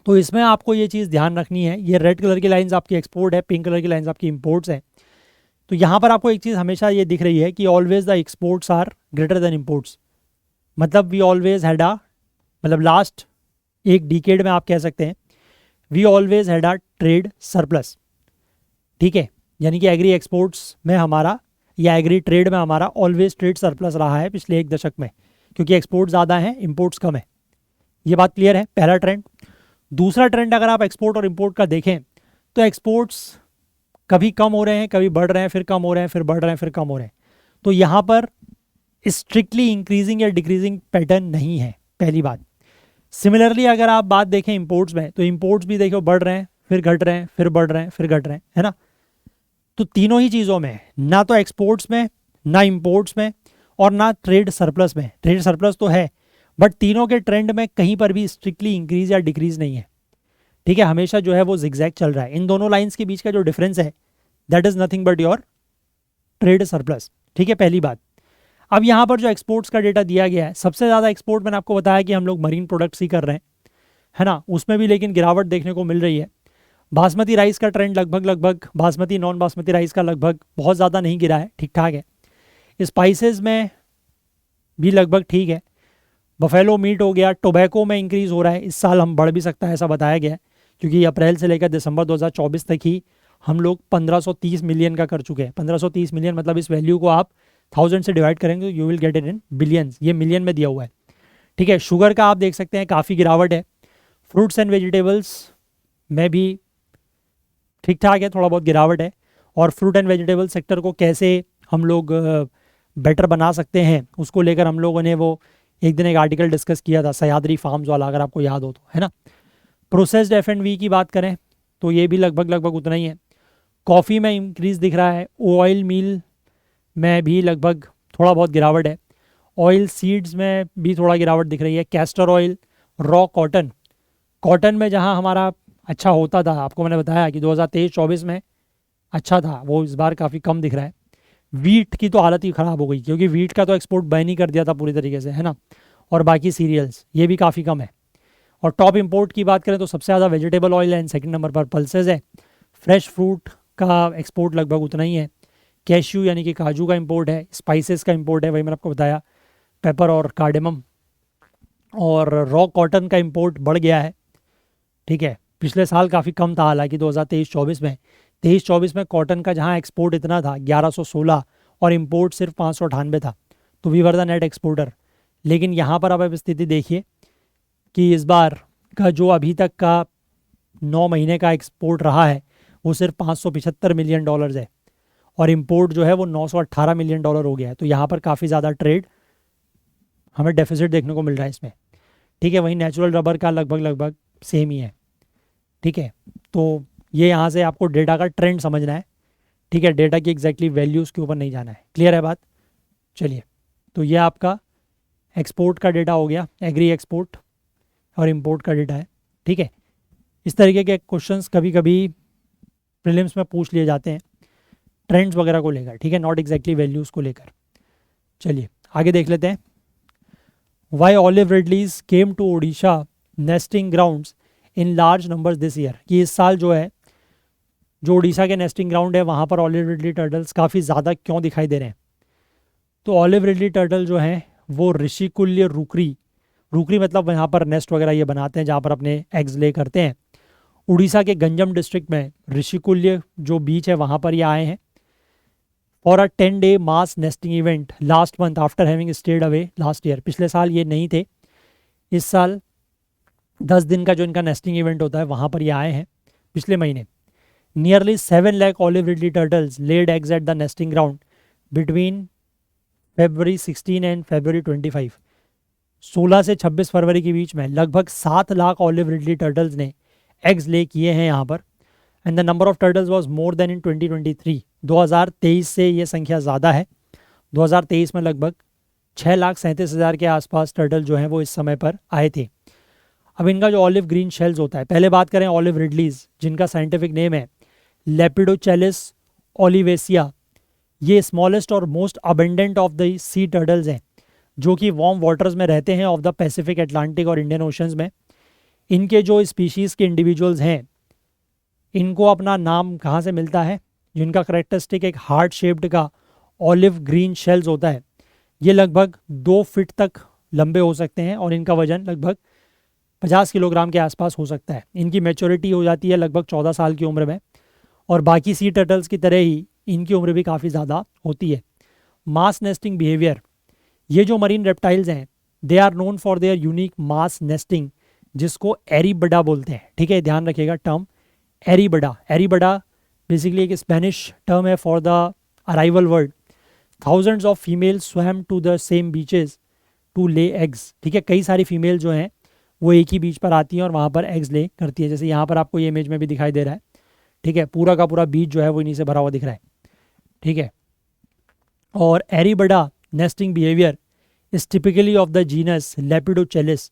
तो इसमें आपको ये चीज़ ध्यान रखनी है, ये रेड कलर की लाइंस आपकी एक्सपोर्ट है, पिंक कलर की लाइंस आपकी इम्पोर्ट्स हैं। तो यहाँ पर आपको एक चीज़ हमेशा ये दिख रही है कि always the exports are greater than imports. मतलब वी ऑलवेज हैड आ, मतलब लास्ट एक डिकेड में आप कह सकते हैं we always had a trade surplus. ठीक है, यानी कि एग्री एक्सपोर्ट्स में हमारा या एग्री ट्रेड में हमारा ऑलवेज ट्रेड सरप्लस रहा है पिछले एक दशक में, क्योंकि एक्सपोर्ट ज़्यादा हैं, इम्पोर्ट्स कम है। ये बात क्लियर है, पहला ट्रेंड। दूसरा ट्रेंड अगर आप एक्सपोर्ट और इम्पोर्ट का देखें, तो एक्सपोर्ट्स कभी कम हो रहे हैं, कभी बढ़ रहे हैं, फिर कम हो रहे हैं, फिर बढ़ रहे हैं, फिर कम हो रहे हैं। तो यहाँ पर स्ट्रिक्टली इंक्रीजिंग या डिक्रीजिंग पैटर्न नहीं है, पहली बात। सिमिलरली अगर आप बात देखें इम्पोर्ट्स में, तो इम्पोर्ट्स भी देखो बढ़ रहे हैं, फिर घट रहे हैं, फिर बढ़ रहे हैं, फिर घट रहे हैं, है ना। तो तीनों ही चीज़ों में, ना तो एक्सपोर्ट्स में, ना इम्पोर्ट्स में, और ना ट्रेड सरप्लस में। ट्रेड सरप्लस तो है, बट तीनों के ट्रेंड में कहीं पर भी स्ट्रिक्टली इंक्रीज या डिक्रीज नहीं है। ठीक है, हमेशा जो है वो जिगजैग चल रहा है। इन दोनों लाइंस के बीच का जो डिफरेंस है, that is nothing but your trade surplus. ठीक है, पहली बात। अब यहाँ पर जो एक्सपोर्ट्स का डेटा दिया गया है, सबसे ज़्यादा एक्सपोर्ट मैंने आपको बताया कि हम लोग मरीन प्रोडक्ट्स ही कर रहे हैं, है ना। उसमें भी लेकिन गिरावट देखने को मिल रही है। बासमती राइस का ट्रेंड लगभग बासमती नॉन बासमती राइस का लगभग बहुत ज़्यादा नहीं गिरा है, ठीक ठाक है। स्पाइसेस में भी लगभग ठीक है। बफेलो मीट हो गया, टोबैको में इंक्रीज़ हो रहा है, इस साल हम बढ़ भी सकता है ऐसा बताया गया है, क्योंकि अप्रैल से लेकर दिसंबर 2024 तक ही हम लोग 1530 मिलियन का कर चुके हैं। 1530 मिलियन मतलब इस वैल्यू को आप 1000 से डिवाइड करेंगे तो you will get it in billions, ये मिलियन में दिया हुआ है। ठीक है, शुगर का आप देख सकते हैं काफ़ी गिरावट है। फ्रूट्स एंड वेजिटेबल्स में भी ठीक ठाक है, थोड़ा बहुत गिरावट है। और फ्रूट एंड वेजिटेबल सेक्टर को कैसे हम लोग बेटर बना सकते हैं, उसको लेकर हम लोगों ने वो एक दिन एक आर्टिकल डिस्कस किया था, सह्याद्री फार्म्स वाला, अगर आपको याद हो तो, है ना। प्रोसेस्ड F&B की बात करें तो ये भी लगभग उतना ही है। कॉफ़ी में इंक्रीज़ दिख रहा है, ऑयल मील में भी लगभग थोड़ा बहुत गिरावट है, ऑयल सीड्स में भी थोड़ा गिरावट दिख रही है। Castor oil, raw cotton, cotton में जहाँ हमारा अच्छा होता था, आपको मैंने बताया कि 2023-24 में अच्छा था, वो इस बार काफ़ी कम दिख रहा है। वीट की तो हालत ही ख़राब हो गई, क्योंकि वीट का तो एक्सपोर्ट बैन ही कर दिया था पूरी तरीके से, है ना। और बाकी सीरियल्स ये भी काफ़ी कम है। और टॉप इंपोर्ट की बात करें तो सबसे ज़्यादा vegetable oil and second number पर पल्सेस है। फ्रेश फ्रूट का एक्सपोर्ट लगभग उतना ही है। कैश्यू यानी कि काजू का इंपोर्ट है, स्पाइसेस का इंपोर्ट है, वही मैंने आपको बताया, पेपर और कार्डेमम, और रॉ कॉटन का इंपोर्ट बढ़ गया है। ठीक है, पिछले साल काफ़ी कम था, हालांकि 2023-24 में, 23-24 में कॉटन का जहां एक्सपोर्ट इतना था 1116 और इंपोर्ट सिर्फ 598 था, तो we were the net exporter. लेकिन यहाँ पर आप स्थिति देखिए कि इस बार का जो अभी तक का 9 महीने का एक्सपोर्ट रहा है वो सिर्फ $575 मिलियन है, और इंपोर्ट जो है वो $918 मिलियन हो गया है। तो यहाँ पर काफ़ी ज़्यादा ट्रेड हमें डेफिसिट देखने को मिल रहा है इसमें। ठीक है, वहीं नेचुरल रबर का लगभग लगभग सेम ही है। ठीक है, तो ये यहाँ से आपको डेटा का ट्रेंड समझना है। ठीक है, डेटा की एग्जैक्टली वैल्यूज़ के ऊपर नहीं जाना है। क्लियर है बात? चलिए, तो ये आपका एक्सपोर्ट का डेटा हो गया, एग्री एक्सपोर्ट और इंपोर्ट का डेटा है। ठीक है, इस तरीके के क्वेश्चंस कभी कभी प्रीलिम्स में पूछ लिए जाते हैं ट्रेंड्स वगैरह को लेकर। ठीक है, नॉट एग्जैक्टली वैल्यूज़ को लेकर। चलिए आगे देख लेते हैं। Why olive ridleys came to Odisha nesting grounds in large numbers this year, कि इस साल जो है जो उड़ीसा के नेस्टिंग ग्राउंड है वहाँ पर ऑलिव रिडली टर्टल्स काफ़ी ज़्यादा क्यों दिखाई दे रहे हैं? तो ऑलिव रिडली टर्टल जो हैं वो ऋषिकुल्य रूकरी, रूकरी मतलब यहाँ पर नेस्ट वगैरह ये बनाते हैं जहाँ पर अपने एग्स ले करते हैं। उड़ीसा के गंजम डिस्ट्रिक्ट में ऋषिकुल्य जो बीच है वहाँ पर ये आए हैं for a 10-day mass nesting event last month after having stayed away last year. पिछले साल ये नहीं थे, इस साल 10 दिन का जो इनका नेस्टिंग इवेंट होता है वहाँ पर ये आए हैं पिछले महीने। Nearly 7 lakh olive ridley turtles laid eggs at the nesting ground between February 16 and February 25। 16 से 26 फरवरी के बीच में लगभग 7 लाख ऑलिव रिडली टर्टल्स ने एग्स ले किए हैं यहाँ पर। And the number of turtles was more than in 2023। 2023 से ये संख्या ज़्यादा है। 2023 में लगभग 6,37,000 के आसपास टर्टल जो हैं वो इस समय पर आए थे। अब इनका जो ऑलिव ग्रीन शेल्स होता है, पहले बात करें ऑलिव रिडलीज जिनका साइंटिफिक नेम है लेपिडोचेलिस ओलिवेसिया। ये स्मॉलेस्ट और most abundant of the sea turtles हैं जो कि वार्म वाटर्स में रहते हैं ऑफ द पैसिफिक, अटलांटिक और इंडियन ओशंस में। इनके जो स्पीशीज़ के इंडिविजुअल्स हैं इनको अपना नाम कहाँ से मिलता है? जिनका करेक्टरिस्टिक एक हार्ट शेप्ड का ऑलिव ग्रीन शेल्स होता है। ये लगभग 2 फीट तक लंबे हो सकते हैं और इनका वजन लगभग 50 किलोग्राम के आसपास हो सकता है। इनकी मैच्योरिटी हो जाती है लगभग 14 साल की उम्र में, और बाकी सी टर्टल्स की तरह ही इनकी उम्र भी काफ़ी ज़्यादा होती है। मास नेस्टिंग बिहेवियर, ये जो मरीन रेप्टाइल्स हैं they are known for their unique mass nesting, जिसको एरीबडा बोलते हैं। ठीक है, ध्यान रखिएगा टर्म एरीबडा। एरीबडा बेसिकली एक स्पेनिश टर्म है for the arrival word. Thousands of female swam to the same beaches to lay eggs. ठीक है, कई सारी फीमेल जो हैं वो एक ही बीच पर आती हैं और वहाँ पर एग्स ले करती है। जैसे यहाँ पर आपको ये इमेज में भी दिखाई दे रहा है। ठीक है, पूरा का पूरा बीच जो है वो इन्हीं से भरा हुआ दिख रहा है। ठीक है, और arribada nesting behaviour is typically of the genus Lepidochelys.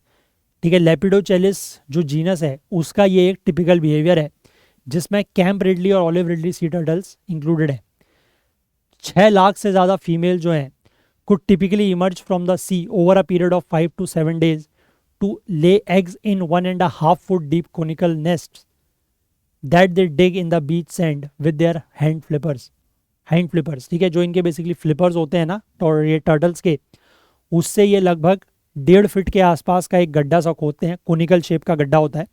ठीक है, लेपिडोचेलिस जो जीनस है उसका ये एक टिपिकल बिहेवियर है जिसमें कैंप रिडली और olive ridley sea turtles included है। 6 लाख से ज़्यादा फीमेल जो हैं could typically emerge from the sea over a period of 5 to 7 days to lay eggs in 1.5 foot deep conical nest that they dig in the beach sand with their hand flippers. Hand flippers, ठीक है, जो इनके बेसिकली फ्लिपर्स होते हैं ना और ये टर्टल्स के, उससे ये लगभग 1.5 फीट के आसपास का एक गड्ढा सा खोदते हैं, कोनिकल शेप का गड्ढा होता है,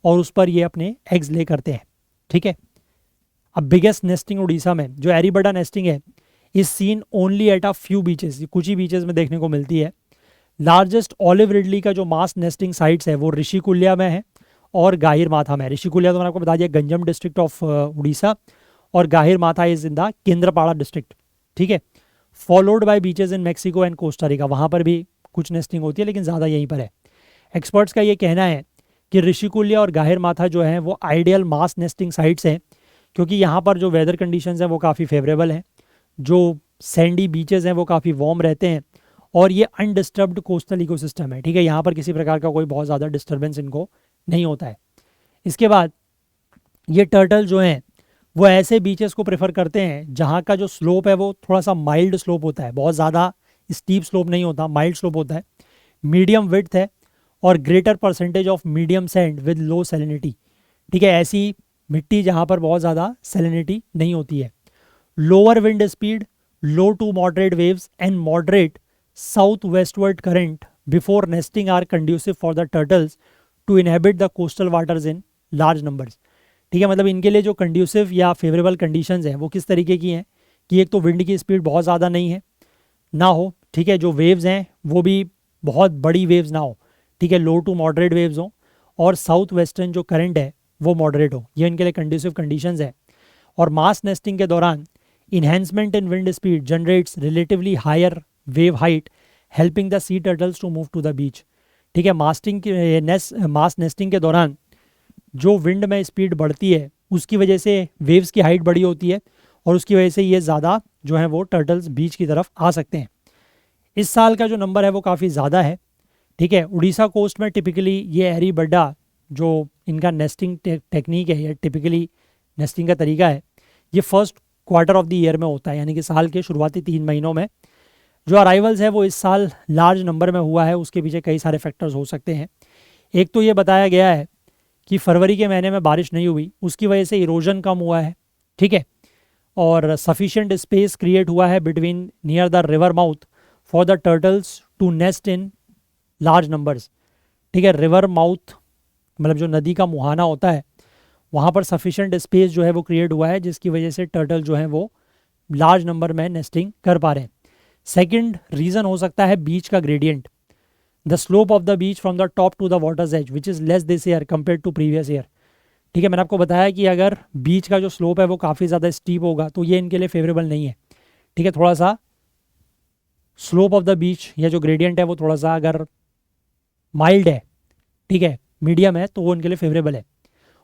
और उस पर ये अपने एग्स ले करते हैं। ठीक है, अब बिगेस्ट नेस्टिंग उड़ीसा में जो एरीबडा नेस्टिंग है is seen only at a few beaches, कुछ ही बीचेस में देखने को मिलती है। लार्जेस्ट ऑलिव रिडली का जो मास नेस्टिंग साइट्स है वो ऋषिकुल्या में है और गाहिर माथा में। ऋषिकुल्या तो मैंने आपको बता दिया गंजम डिस्ट्रिक्ट ऑफ उड़ीसा, और गाहिर माथा is in the Kendrapara district. ठीक है, followed by beaches in Mexico and Costa Rica, वहाँ पर भी कुछ नेस्टिंग होती है लेकिन ज़्यादा यहीं पर है। एक्सपर्ट्स का ये कहना है कि ऋषिकुल्या और गाहिर माथा जो है वो आइडियल मास नेस्टिंग साइट्स हैं क्योंकि यहाँ पर जो वेदर कंडीशंस हैं वो काफ़ी फेवरेबल हैं, जो सैंडी बीचेस हैं वो काफ़ी वार्म रहते हैं, और ये अनडिस्टर्ब्ड कोस्टल इकोसिस्टम है। ठीक है, यहाँ पर किसी प्रकार का कोई बहुत ज़्यादा डिस्टर्बेंस इनको नहीं होता है। इसके बाद ये टर्टल जो हैं वो ऐसे बीचेस को प्रेफर करते हैं जहाँ का जो स्लोप है वो थोड़ा सा माइल्ड स्लोप होता है, बहुत ज़्यादा स्टीप स्लोप नहीं होता, माइल्ड स्लोप होता है, मीडियम विड्थ है और greater percentage of medium sand with low salinity. ठीक है, ऐसी मिट्टी जहाँ पर बहुत ज़्यादा सैलिनिटी नहीं होती है। Lower wind speed, low to moderate waves and moderate south westward current before nesting are conducive for the turtles to inhabit the coastal waters in large numbers. ठीक है, मतलब इनके लिए जो कंड्यूसिव या फेवरेबल कंडीशंस हैं वो किस तरीके की हैं कि एक तो विंड की स्पीड बहुत ज़्यादा नहीं है ना हो, ठीक है, जो वेव्स हैं वो भी बहुत बड़ी वेव्स ना हो, ठीक है, लो टू मॉडरेट वेव्स हो, और साउथ वेस्टर्न जो करंट है वो मॉडरेट हो, ये इनके लिए कंड्यूसिव कंडीशंस है। और मास नेस्टिंग के दौरान enhancement in wind speed generates relatively higher wave height helping the sea turtles to move to the beach. ठीक है, मास नेस्टिंग के दौरान जो विंड में स्पीड बढ़ती है उसकी वजह से वेव्स की हाइट बड़ी होती है और उसकी वजह से ये ज़्यादा जो है वो टर्टल्स बीच की तरफ आ सकते हैं। इस साल का जो नंबर है वो काफ़ी ज़्यादा है। ठीक है, उड़ीसा कोस्ट में टिपिकली ये एरी बड्डा जो इनका नेस्टिंग टेक्निक है या टिपिकली नेस्टिंग का तरीका है, ये first quarter of the year में होता है, यानी कि साल के शुरुआती 3 महीनों में। जो अराइवल्स है वो इस साल लार्ज नंबर में हुआ है, उसके पीछे कई सारे फैक्टर्स हो सकते हैं। एक तो ये बताया गया है कि फरवरी के महीने में बारिश नहीं हुई, उसकी वजह से इरोजन कम हुआ है। ठीक है, और सफिशिएंट स्पेस क्रिएट हुआ है between near the river mouth for the turtles to nest in large numbers. ठीक है, रिवर माउथ मतलब जो नदी का मुहाना होता है वहाँ पर सफिशिएंट स्पेस जो है वो क्रिएट हुआ है, जिसकी वजह से टर्टल जो है वो लार्ज नंबर में नेस्टिंग कर पा रहे हैं। सेकंड रीज़न हो सकता है बीच का gradient, the slope of the beach from the top to the water's edge which is less this year compare to previous year. ठीक है, मैंने आपको बताया कि अगर बीच का जो स्लोप है वो काफ़ी ज़्यादा स्टीप होगा तो ये इनके लिए फेवरेबल नहीं है। ठीक है, थोड़ा सा स्लोप ऑफ द बीच या जो ग्रेडियंट है वो थोड़ा सा अगर माइल्ड है, ठीक है, मीडियम है, तो वो इनके लिए फेवरेबल है।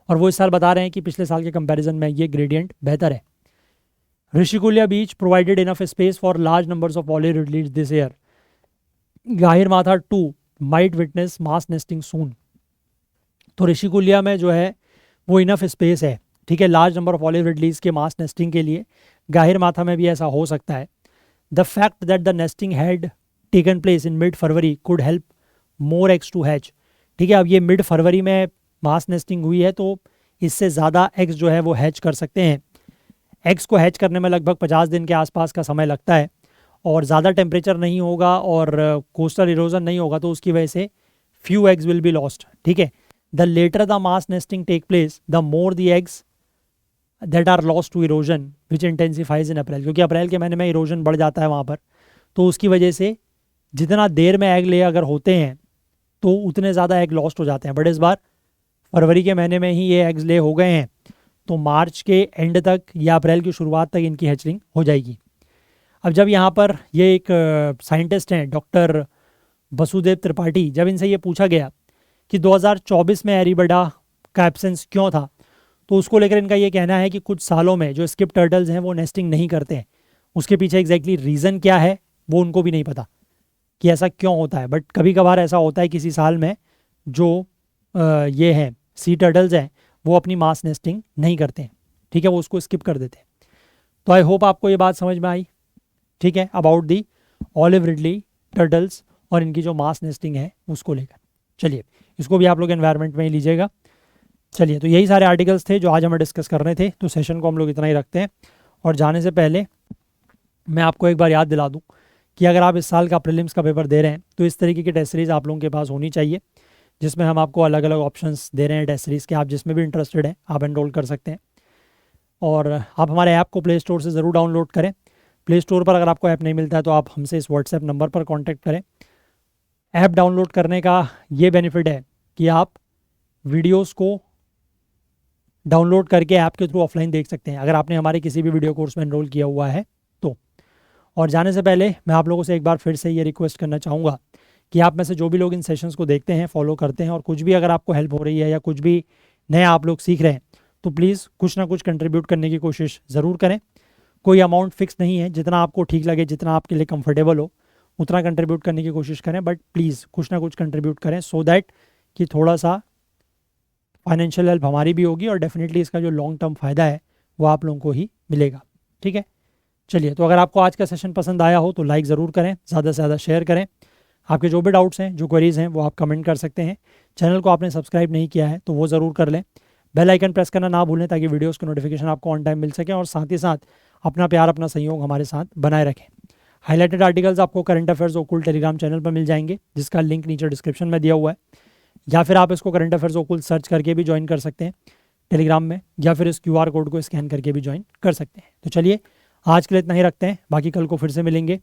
और वो इस साल बता रहे हैं कि पिछले साल के कंपैरिजन में ये ग्रेडियंट बेहतर है। Rushikulya beach provided enough space for large numbers of poly ridleys this year. Gahirmatha 2 might witness mass nesting soon. तो ऋषिकुल्या में जो है वो इनफ स्पेस है, ठीक है, लार्ज नंबर ऑफ ऑलिव रिडलीज के मास नेस्टिंग के लिए। गाहिरमाथा में भी ऐसा हो सकता है। The fact that the nesting had taken place in mid February could help more eggs to hatch. ठीक है, अब ये मिड फरवरी में मास नेस्टिंग हुई है तो इससे ज़्यादा एग्स जो है वो हैच कर सकते हैं। एग्स को हैच करने में लगभग 50 दिन के आसपास का समय लगता है, और ज़्यादा टेम्परेचर नहीं होगा और कोस्टल इरोजन नहीं होगा तो उसकी वजह से few eggs will be lost. ठीक है, the later the mass nesting take place the more the eggs that are lost to erosion which intensifies in April, क्योंकि अप्रैल के महीने में इरोजन बढ़ जाता है वहाँ पर, तो उसकी वजह से जितना देर में एग ले अगर होते हैं तो उतने ज़्यादा एग लॉस्ट हो जाते हैं। बट इस बार फरवरी के महीने में ही ये एग्स ले हो गए हैं तो मार्च के एंड तक या अप्रैल की शुरुआत तक इनकी हैचरिंग हो जाएगी। अब जब यहाँ पर ये एक साइंटिस्ट हैं डॉक्टर वसुदेव त्रिपाठी, जब इनसे ये पूछा गया कि 2024 में एरीबडा का एब्सेंस क्यों था, तो उसको लेकर इनका ये कहना है कि कुछ सालों में जो स्किप टर्टल्स हैं वो नेस्टिंग नहीं करते हैं। उसके पीछे एग्जैक्टली रीज़न क्या है वो उनको भी नहीं पता कि ऐसा क्यों होता है, बट कभी कभार ऐसा होता है किसी साल में जो ये हैं सी टर्टल्स हैं वो अपनी मास नेस्टिंग नहीं करते हैं। ठीक है, वो उसको स्किप कर देते हैं। तो आई होप आपको ये बात समझ में आई, ठीक है, about the olive ridley turtles और इनकी जो मास नेस्टिंग है उसको लेकर। चलिए, इसको भी आप लोग एनवायरनमेंट में ही लीजिएगा। चलिए, तो यही सारे आर्टिकल्स थे जो आज हमें डिस्कस करने थे, तो सेशन को हम लोग इतना ही रखते हैं। और जाने से पहले मैं आपको एक बार याद दिला दूँ कि अगर आप इस साल का प्रीलिम्स का पेपर दे रहे हैं तो इस तरीके की टेस्ट सीरीज़ आप लोगों के पास होनी चाहिए, जिसमें हम आपको अलग अलग ऑप्शंस दे रहे हैं टेस्ट सीरीज़ के। आप जिसमें भी इंटरेस्टेड हैं आप एनरोल कर सकते हैं, और आप हमारे ऐप को प्ले स्टोर से ज़रूर डाउनलोड करें। प्ले स्टोर पर अगर आपको ऐप नहीं मिलता है तो आप हमसे इस व्हाट्सएप नंबर पर कांटेक्ट करें। ऐप डाउनलोड करने का ये बेनिफिट है कि आप वीडियोस को डाउनलोड करके ऐप के थ्रू ऑफलाइन देख सकते हैं अगर आपने हमारे किसी भी वीडियो कोर्स में एनरोल किया हुआ है तो। और जाने से पहले मैं आप लोगों से एक बार फिर से ये रिक्वेस्ट करना चाहूँगा कि आप में से जो भी लोग इन सेशंस को देखते हैं, फॉलो करते हैं, और कुछ भी अगर आपको हेल्प हो रही है या कुछ भी नया आप लोग सीख रहे हैं तो प्लीज़ कुछ ना कुछ कंट्रीब्यूट करने की कोशिश ज़रूर करें। कोई अमाउंट फिक्स नहीं है, जितना आपको ठीक लगे, जितना आपके लिए कंफर्टेबल हो उतना कंट्रीब्यूट करने की कोशिश करें, बट प्लीज़ कुछ ना कुछ कंट्रीब्यूट करें सो दैट कि थोड़ा सा फाइनेंशियल हेल्प हमारी भी होगी और डेफिनेटली इसका जो लॉन्ग टर्म फ़ायदा है वो आप लोगों को ही मिलेगा। ठीक है, चलिए, तो अगर आपको आज का सेशन पसंद आया हो तो लाइक ज़रूर करें, ज़्यादा से ज़्यादा शेयर करें। आपके जो भी डाउट्स हैं, जो क्वेरीज़ हैं, वो आप कमेंट कर सकते हैं। चैनल को आपने सब्सक्राइब नहीं किया है तो वो ज़रूर कर लें। बेल आइकन प्रेस करना ना भूलें ताकि वीडियोस की नोटिफिकेशन आपको ऑन टाइम मिल सके, और साथ ही साथ अपना प्यार अपना सहयोग हमारे साथ बनाए रखें। हाईलाइटेड आर्टिकल्स आपको करंट अफेयर्स ओकुल टेलीग्राम चैनल पर मिल जाएंगे, जिसका लिंक नीचे डिस्क्रिप्शन में दिया हुआ है, या फिर आप इसको करंट अफेयर्स ओकुल सर्च करके भी ज्वाइन कर सकते हैं टेलीग्राम में, या फिर इस QR कोड को स्कैन करके भी ज्वाइन कर सकते हैं। तो चलिए आज के लिए इतना ही रखते हैं, बाकी कल को फिर से मिलेंगे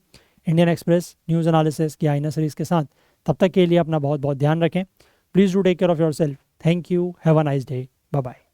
इंडियन एक्सप्रेस न्यूज़ एनालिसिस की आईना सीरीज़ के साथ। तब तक के लिए अपना बहुत बहुत ध्यान रखें। Please do take care of yourself. Thank you, have a nice day, bye bye.